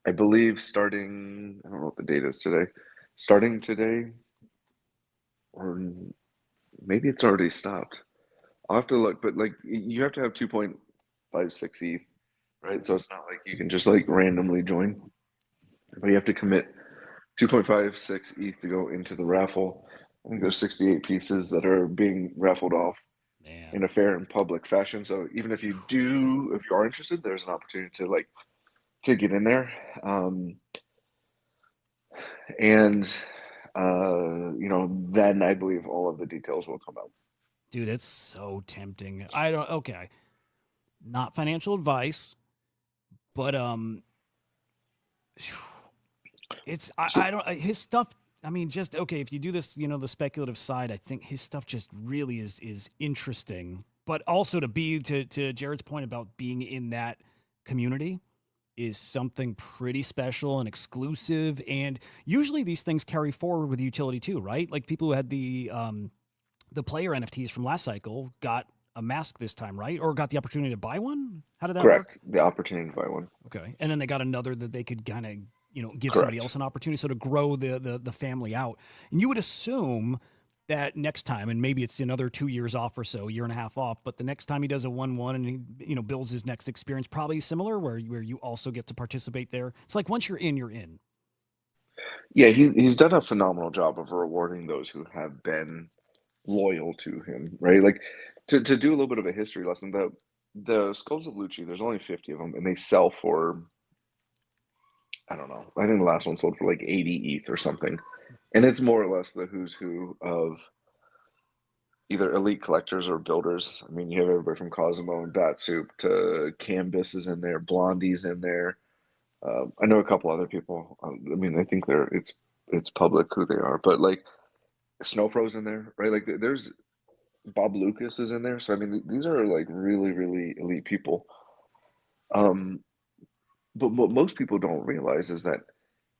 I believe starting, I don't know what the date is today, starting today, or maybe it's already stopped. I'll have to look, but like you have to have 2.56 ETH, right? So it's not like you can just like randomly join, but you have to commit 2.56 ETH to go into the raffle. I think there's 68 pieces that are being raffled off in a fair and public fashion. So even if you are interested, there's an opportunity to get in there. And then I believe all of the details will come out. Dude, it's so tempting. Okay. Not financial advice, but his stuff, I mean, just okay, if you do this, the speculative side, I think his stuff just really is interesting. But also to Jared's point about being in that community is something pretty special and exclusive. And usually these things carry forward with utility too, right? Like people who had the player NFTs from last cycle got a mask this time, right? Or got the opportunity to buy one? How did that work? Correct. The opportunity to buy one. Okay. And then they got another that they could kind of, give Correct. somebody else an opportunity. So to grow the family out. And you would assume that next time, and maybe it's another 2 years off or so, year and a half off, but the next time he does a 1-1 and he, builds his next experience, probably similar where you also get to participate there. It's like once you're in, you're in. Yeah, he's done a phenomenal job of rewarding those who have been loyal to him, right? Like to do a little bit of a history lesson, the Skulls of Lucci, there's only 50 of them, and they sell for, I don't know, I think the last one sold for like 80 ETH or something. And it's more or less the who's who of either elite collectors or builders. I mean, you have everybody from Cosmo and Batsoup to Canvas is in there, Blondie's in there. I know a couple other people. I mean, I think it's public who they are, but like Snowfro's in there, right? Like there's Bob Lucas is in there. So I mean, these are like really, really elite people. But what most people don't realize is that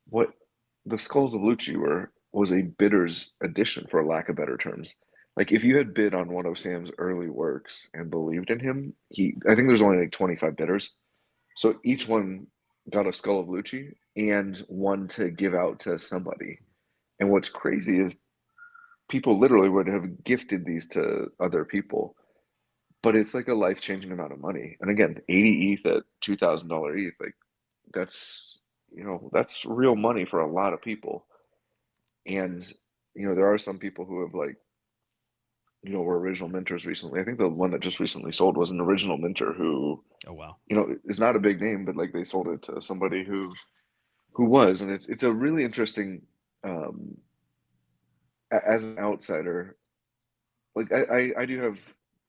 what the Skulls of Lucci was a bidder's edition, for lack of better terms. Like if you had bid on one of Sam's early works and believed in him, I think there's only like 25 bidders. So each one got a Skull of Lucci and one to give out to somebody. And what's crazy is people literally would have gifted these to other people, but it's like a life-changing amount of money. And again, 80 ETH at $2,000 ETH, like that's real money for a lot of people. And there are some people who have like were original minters recently. I think the one that just recently sold was an original minter who, Oh wow. is not a big name, but like they sold it to somebody who was, and it's a really interesting, um, as an outsider, like I do have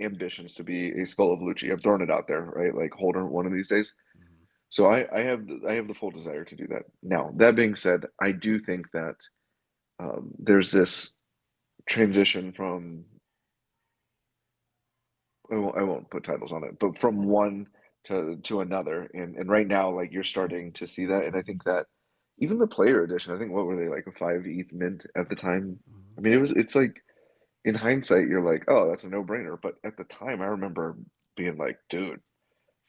ambitions to be a Skull of Lucci. I'm throwing it out there, right? Like Holder one of these days. So I have the full desire to do that. Now, that being said, I do think that there's this transition from I won't put titles on it, but from one to another, and right now, like you're starting to see that, and I think that even the player edition, I think what were they like a 5 ETH mint at the time? I mean, it's like in hindsight, you're like, oh, that's a no-brainer, but at the time, I remember being like, dude,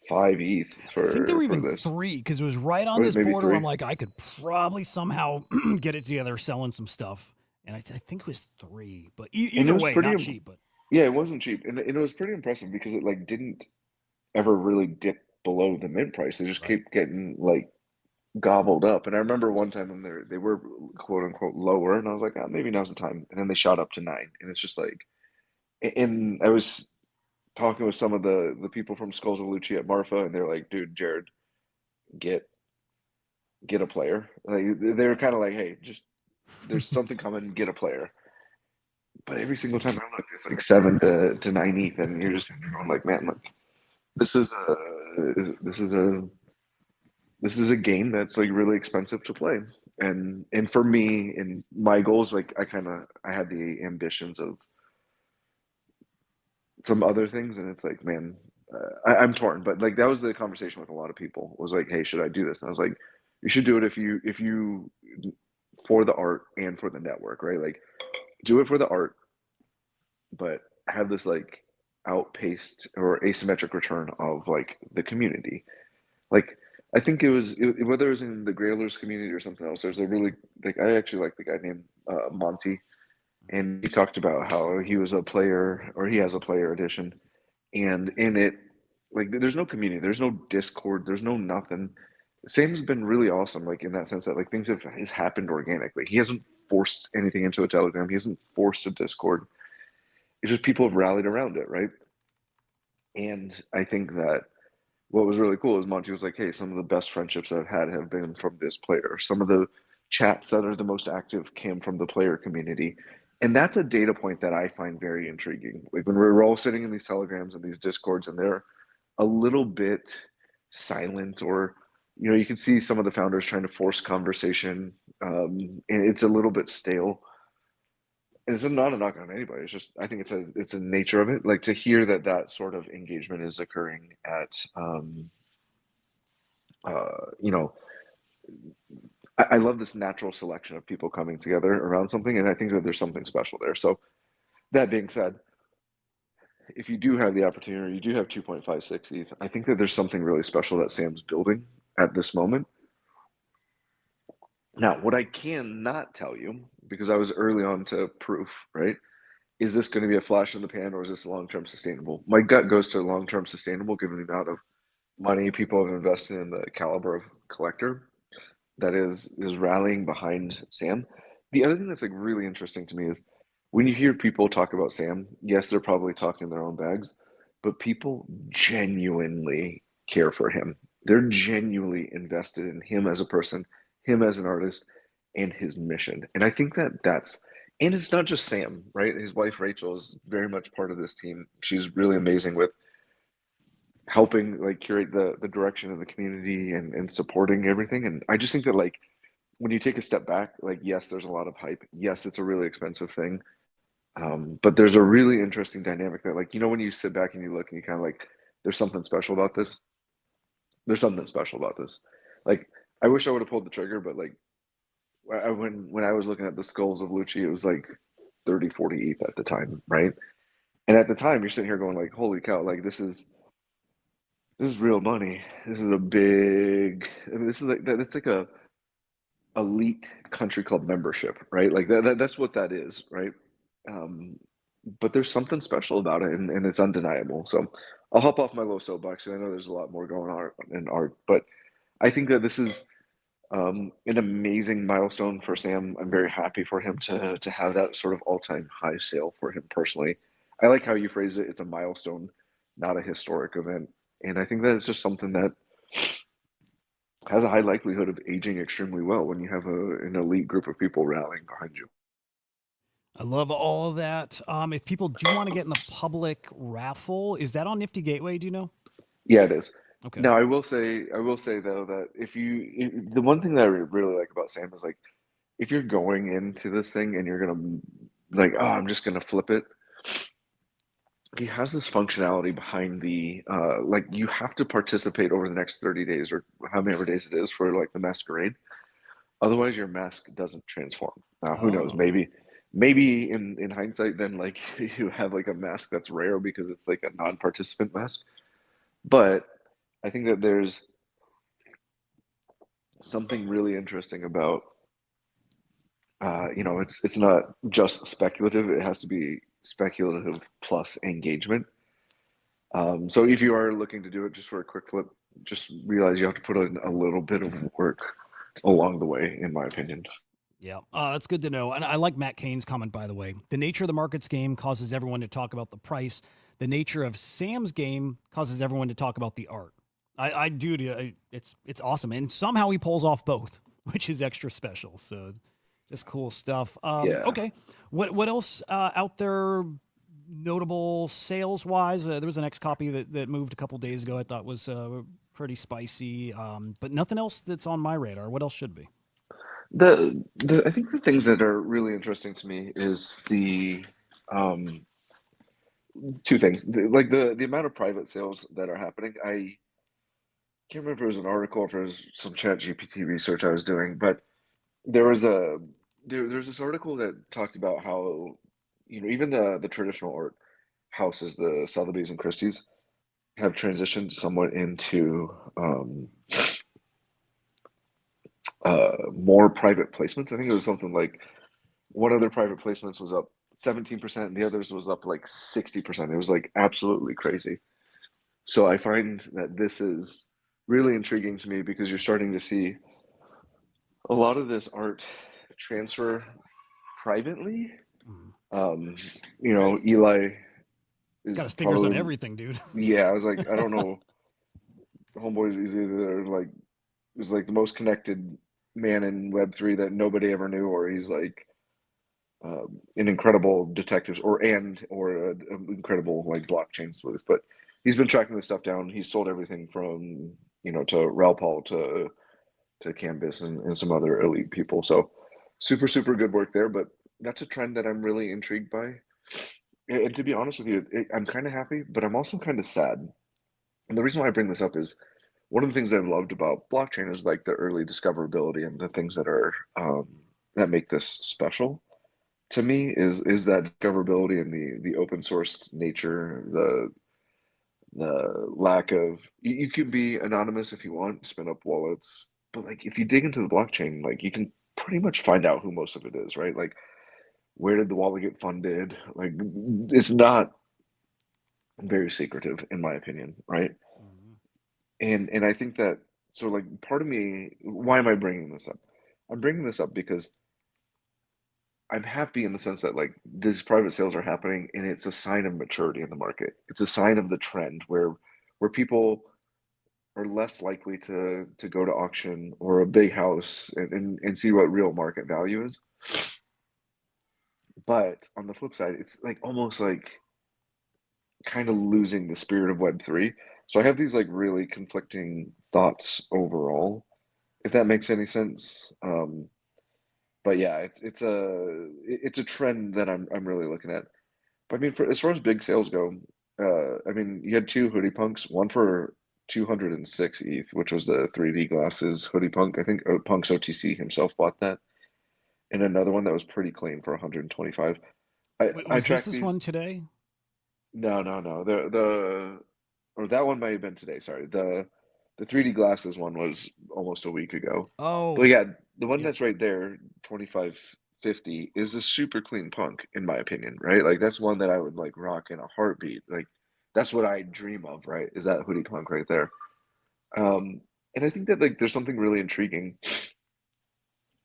5 ETH I think there were for even this, 3 because it was right on or this maybe border. I'm 3. like, I could probably somehow get it together selling some stuff. And I think it was 3, but And it either was way, pretty, not cheap. But yeah, it wasn't cheap, and it was pretty impressive because it like didn't ever really dip below the mint price. They just right. kept getting like gobbled up. And I remember one time when they were quote unquote lower, and I was like, oh, maybe now's the time. And then they shot up to 9, and it's just like, and I was talking with some of the people from Skulls of Lucci at Marfa, and they're like, dude, Jared, get get a player. Like they were kind of like, hey, just there's something coming, get a player. But every single time I look, it's like 7 to 9 ETH, and you're just going like, man, look, this is a this is a this is a game that's like really expensive to play. And for me, and my goals, like I had the ambitions of some other things, and it's like, man, I'm torn. But like that was the conversation with a lot of people, was like, hey, should I do this? And I was like, you should do it if you for the art and for the network, right? Like do it for the art, but have this like outpaced or asymmetric return of like the community. Like I think whether it was in the Grailers community or something else. There's a really like I actually like the guy named Monty, and he talked about how he was a player, or he has a player edition, and in it, like there's no community, there's no Discord, there's no nothing. Sam's been really awesome, like in that sense that like things have has happened organically. He hasn't forced anything into a Telegram. He hasn't forced a Discord. It's just people have rallied around it, right? And I think that what was really cool is Monty was like, hey, some of the best friendships I've had have been from this player. Some of the chats that are the most active came from the player community. And that's a data point that I find very intriguing. Like when we're all sitting in these telegrams and these discords, and they're a little bit silent, or you can see some of the founders trying to force conversation, and it's a little bit stale. And it's not a knock on anybody. It's just I think it's a nature of it. Like to hear that sort of engagement is occurring at you know I love this natural selection of people coming together around something, and I think that there's something special there. So that being said, if you do have the opportunity, you do have 2.56 ETH, I think that there's something really special that Sam's building at this moment. Now, what I cannot tell you, because I was early on to proof, right? Is this going to be a flash in the pan, or is this long-term sustainable? My gut goes to long-term sustainable, given the amount of money people have invested in the caliber of collector that is rallying behind Sam. The other thing that's like really interesting to me is when you hear people talk about Sam, yes, they're probably talking their own bags, but people genuinely care for him. They're genuinely invested in him as a person, him as an artist, and his mission. And I think and it's not just Sam, right? His wife Rachel is very much part of this team. She's really amazing with helping like curate the direction of the community and supporting everything. And I just think that like when you take a step back, like yes, there's a lot of hype. Yes, it's a really expensive thing. But there's a really interesting dynamic that like, when you sit back and you look and you kind of like, there's something special about this. There's something special about this. Like, I wish I would have pulled the trigger, but like when I was looking at the skulls of Lucci, it was like 30, 40 ETH at the time, right? And at the time you're sitting here going like, holy cow, like this is real money. This is a big, I mean, this is like, that's like a elite country club membership, right? Like that's what that is, right? Um, but there's something special about it, and it's undeniable. So I'll hop off my low soapbox, and I know there's a lot more going on in art, but I think that this is an amazing milestone for Sam. I'm very happy for him to have that sort of all-time high sale for him personally. I like how you phrase it. It's a milestone, not a historic event. And I think that it's just something that has a high likelihood of aging extremely well when you have an elite group of people rallying behind you. I love all of that. If people do want to get in the public raffle, is that on Nifty Gateway? Do you know? Yeah, it is. Okay. Now, I will say though that the one thing that I really like about Sam is like, if you're going into this thing and you're gonna like, oh, I'm just gonna flip it, he has this functionality behind the like you have to participate over the next 30 days or how many days it is for like the masquerade. Otherwise, your mask doesn't transform. Who knows? Oh, Maybe in hindsight, then like you have like a mask that's rare because it's like a non-participant mask. But I think that there's something really interesting about it's not just speculative. It has to be speculative plus engagement. So if you are looking to do it just for a quick flip, just realize you have to put in a little bit of work along the way, in my opinion. yeah. That's good to know. And I like Matt Cain's comment, by the way. The nature of the markets game causes everyone to talk about the price. The nature of Sam's game causes everyone to talk about the art. I do. It's awesome. And somehow he pulls off both, which is extra special. So just cool stuff. Yeah. Okay. What else out there notable sales wise? There was an X copy that moved a couple days ago. I thought was pretty spicy, but nothing else that's on my radar. What else should be? I think the things that are really interesting to me is the two things. The amount of private sales that are happening. I can't remember if it was an article or if it was some chat GPT research I was doing, but there was there's this article that talked about how even the traditional art houses, the Sotheby's and Christie's, have transitioned somewhat into more private placements. I think it was something like one of their private placements was up 17% and the others was up like 60%. It was like absolutely crazy. So I find that this is really intriguing to me because you're starting to see a lot of this art transfer privately. Eli He's is got his fingers on probably, everything, dude. yeah, I was like, I don't know. Homeboy is either like is like the most connected man in Web3 that nobody ever knew, or he's like an incredible detective, or an incredible like blockchain sleuth. But he's been tracking this stuff down. He's sold everything from to Raul to Canvas and some other elite people. So super good work there. But that's a trend that I'm really intrigued by. And to be honest with you, I'm kind of happy, but I'm also kind of sad. And the reason why I bring this up is one of the things I've loved about blockchain is like the early discoverability and the things that are that make this special to me is that discoverability and the open source nature, the lack of you can be anonymous if you want, spin up wallets, but like if you dig into the blockchain, like you can pretty much find out who most of it is, right? Like where did the wallet get funded? Like it's not very secretive in my opinion, right? And I think that so like part of me, why am I bringing this up? I'm bringing this up because I'm happy in the sense that like these private sales are happening and it's a sign of maturity in the market. It's a sign of the trend where people are less likely to go to auction or a big house and see what real market value is. But on the flip side, it's like almost like kind of losing the spirit of Web3. So I have these like really conflicting thoughts overall, if that makes any sense. But yeah, it's a trend that I'm really looking at. But I mean, for as far as big sales go, I mean, you had two hoodie punks, one for 206 ETH, which was the 3D glasses hoodie punk. I think Punk's OTC himself bought that, and another one that was pretty clean for 125. I Was tracked this one these. today? No. The or that one might have been today. Sorry, the 3D glasses one was almost a week ago. But Oh, yeah, the one yep. that's right there, 2550, is a super clean punk in my opinion, right? Like that's one that I would like rock in a heartbeat. Like that's what I dream of, right? Is that hoodie punk right there. And I think that like there's something really intriguing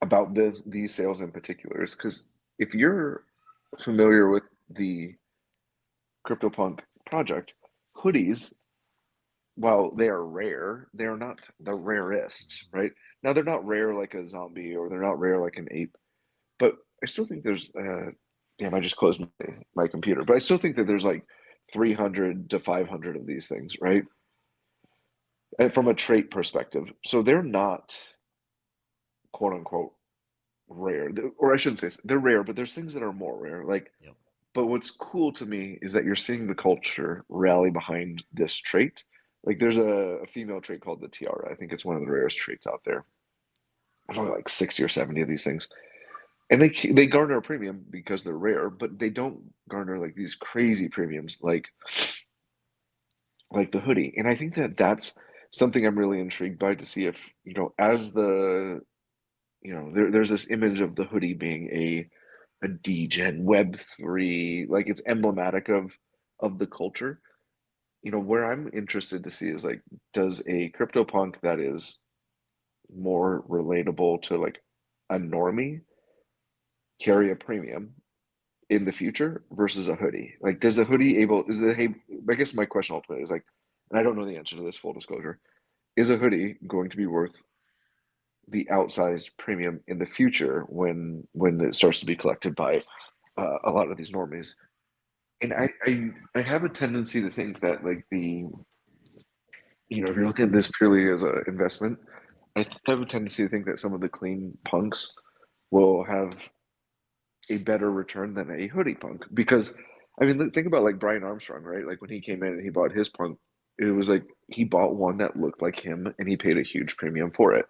about these sales in particular, is because if you're familiar with the CryptoPunk project, hoodies, while they are rare, they are not the rarest, right? Now they're not rare like a zombie or they're not rare like an ape, but I still think there's damn, I just closed my computer, but I still think that there's like 300 to 500 of these things, right? And from a trait perspective. So they're not quote unquote rare, or I shouldn't say they're rare, but there's things that are more rare. Like, Yep. but what's cool to me is that you're seeing the culture rally behind this trait. Like, there's a female trait called the tiara. I think it's one of the rarest traits out there. There's only like 60 or 70 of these things, and they garner a premium because they're rare, but they don't garner like these crazy premiums like the hoodie. And I think that that's something I'm really intrigued by to see if, as there's this image of the hoodie being a degen Web3, like it's emblematic of the culture. Where I'm interested to see is like, does a CryptoPunk that is more relatable to like a normie carry a premium in the future versus a hoodie? Like, does the hoodie I guess my question ultimately is like, and I don't know the answer to this, full disclosure, is a hoodie going to be worth the outsized premium in the future when it starts to be collected by a lot of these normies? And I have a tendency to think that like if you're looking at this purely as an investment, I have a tendency to think that some of the clean punks will have a better return than a hoodie punk. Because I mean, think about like Brian Armstrong, right? Like when he came in and he bought his punk, it was like he bought one that looked like him and he paid a huge premium for it.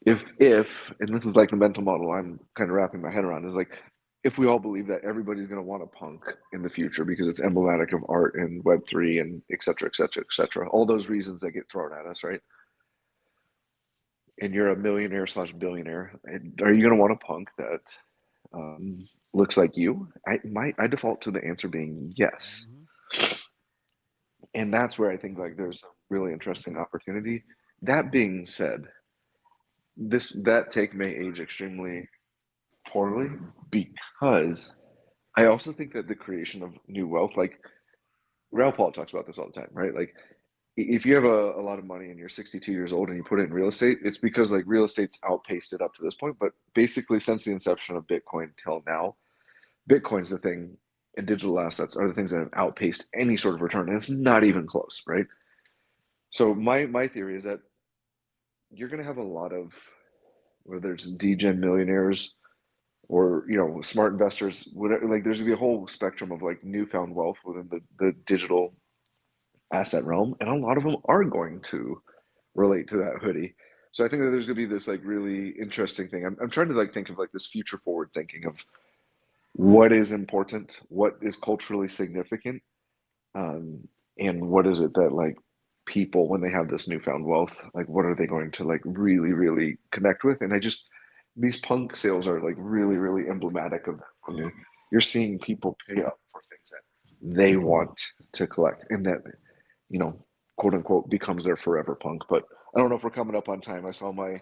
If and this is like the mental model I'm kind of wrapping my head around, is like, if we all believe that everybody's going to want a punk in the future because it's emblematic of art and Web3 and et cetera, et cetera, et cetera, all those reasons that get thrown at us, right? And you're a millionaire / billionaire, are you going to want a punk that looks like you? I default to the answer being yes. And that's where I think like there's a really interesting opportunity. That being said, that take may age extremely poorly, because I also think that the creation of new wealth, like Raul Paul talks about this all the time, right? Like, if you have a lot of money and you're 62 years old and you put it in real estate, it's because like real estate's outpaced it up to this point. But basically, since the inception of Bitcoin till now, Bitcoin's the thing, and digital assets are the things that have outpaced any sort of return, and it's not even close, right? So my theory is that you're going to have a lot of, whether it's degen millionaires or smart investors, whatever, like there's gonna be a whole spectrum of like newfound wealth within the digital asset realm, and a lot of them are going to relate to that hoodie. So I think that there's gonna be this like really interesting thing. I'm trying to like think of like this future forward thinking of what is important, what is culturally significant, and what is it that like people, when they have this newfound wealth, like what are they going to like really really connect with? And these punk sales are like really really emblematic of when you're seeing people pay up for things that they want to collect, and that quote unquote becomes their forever punk. But I don't know if we're coming up on time. I saw my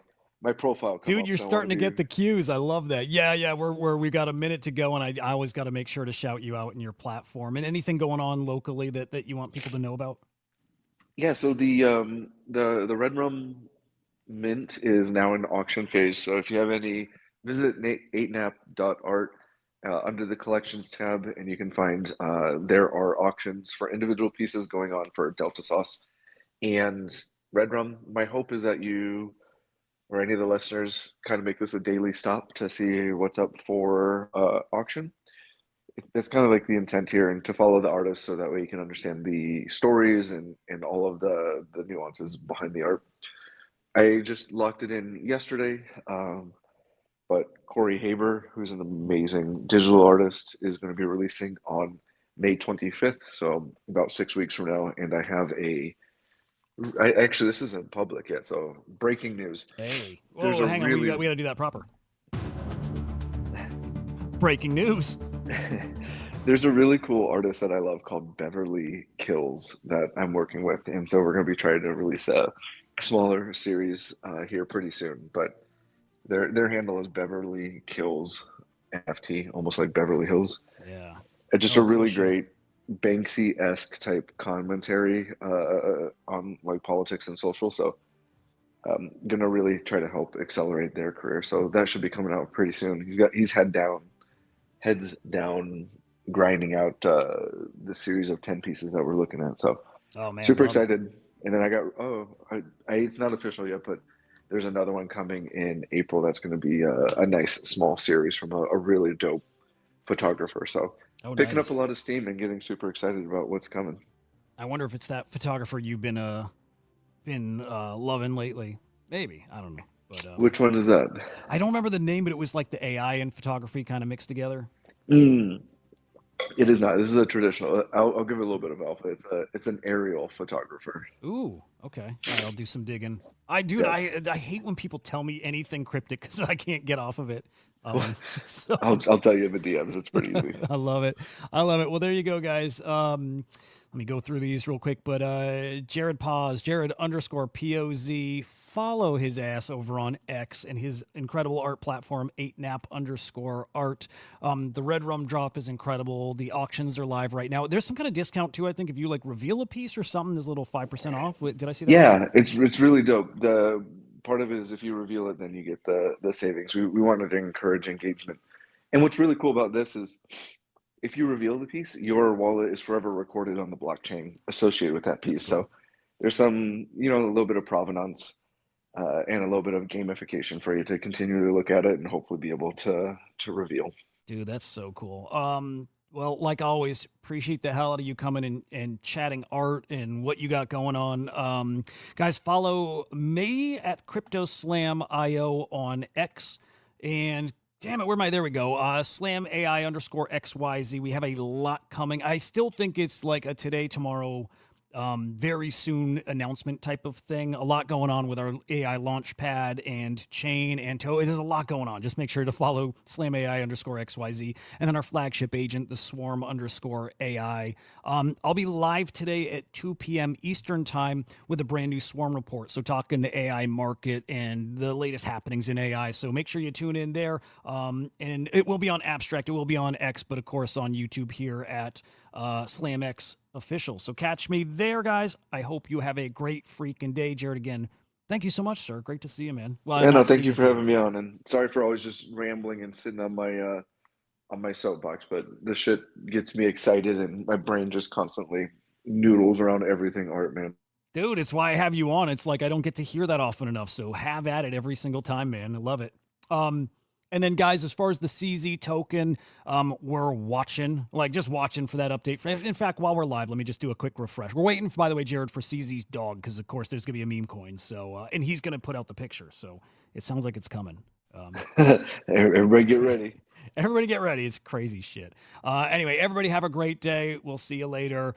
profile come Dude, up, you're so I starting to wanna get the cues. I love that. Yeah, we've got a minute to go, and I always got to make sure to shout you out in your platform. And anything going on locally that you want people to know about? Yeah, so the Red Rum Mint is now in auction phase. So if you have any, visit 8nap.art under the collections tab, and you can find there are auctions for individual pieces going on for Delta Sauce and Red Rum. My hope is that you or any of the listeners kind of make this a daily stop to see what's up for auction. That's kind of like the intent here, and to follow the artist so that way you can understand the stories and all of the nuances behind the art. I just locked it in yesterday, but Corey Haber, who's an amazing digital artist, is going to be releasing on May 25th, so about 6 weeks from now. And actually, this isn't public yet, so breaking news. Hey, There's whoa, a hang on, really- we got to do that proper. Breaking news. There's a really cool artist that I love called Beverly Kills that I'm working with, and so we're going to be trying to release a smaller series here pretty soon. But their handle is Beverly Kills, NFT, almost like Beverly Hills. Yeah. Just Oh, a cool really shit. great Banksy-esque type commentary on like politics and social. So gonna really try to help accelerate their career. So that should be coming out pretty soon. He's heads down, grinding out the series of 10 pieces that we're looking at. So Oh man, super love it. excited. And then it's not official yet, but there's another one coming in April that's going to be a nice small series from a really dope photographer. So Oh, picking up nice. a lot of steam and getting super excited about what's coming. I wonder if it's that photographer you've been loving lately. Maybe, I don't know. But Which one is that? I don't remember the name, but it was like the AI and photography kind of mixed together. Mm, it is not. This is a traditional. I'll give it a little bit of alpha. It's an aerial photographer. Ooh, okay. All right, I'll do some digging. I hate when people tell me anything cryptic because I can't get off of it. So I'll tell you in the DMs. It's pretty easy. I love it. I love it. Well, there you go, guys. Let me go through these real quick. But Jared Jared_POZ. Follow his ass over on X and his incredible art platform, 8nap_art. The Red Rum drop is incredible. The auctions are live right now. There's some kind of discount too, I think, if you like reveal a piece or something, there's a little 5% off. Did I see that? Yeah, right? it's really dope. The part of it is if you reveal it, then you get the savings. We wanted to encourage engagement. And what's really cool about this is if you reveal the piece, your wallet is forever recorded on the blockchain associated with that piece. Cool. So there's some, a little bit of provenance and a little bit of gamification for you to continue to look at it and hopefully be able to reveal. Dude, that's so cool. Well, like always, appreciate the hell out of you coming and chatting art and what you got going on. Guys, follow me at CryptoSlamIO on X. And damn it, where am I? There we go. SlamAI_XYZ. We have a lot coming. I still think it's like a today, tomorrow, very soon announcement type of thing. A lot going on with our AI launchpad and chain and There's a lot going on. Just make sure to follow SlamAI_XYZ and then our flagship agent, the Swarm_AI. I'll be live today at 2 p.m. Eastern time with a brand new Swarm report. So talking the AI market and the latest happenings in AI. So make sure you tune in there. And it will be on Abstract. It will be on X, but of course on YouTube here at SlamX official. So catch me there, guys. I hope you have a great freaking day. Jared, again, thank you so much, sir. Great to see you, man. Well, Yeah, no, not see thank you you for today. having me on, and sorry for always just rambling and sitting on my soapbox, but this shit gets me excited and my brain just constantly noodles around everything art, man. Dude, it's why I have you on. It's like I don't get to hear that often enough. So have at it every single time, man. I love it. And then, guys, as far as the CZ token, we're watching, just watching for that update. In fact, while we're live, let me just do a quick refresh. We're waiting, by the way, Jared, for CZ's dog, because, of course, there's going to be a Memecoin. So, and he's going to put out the picture. So it sounds like it's coming. Everybody get ready. Everybody get ready. It's crazy shit. Anyway, everybody have a great day. We'll see you later.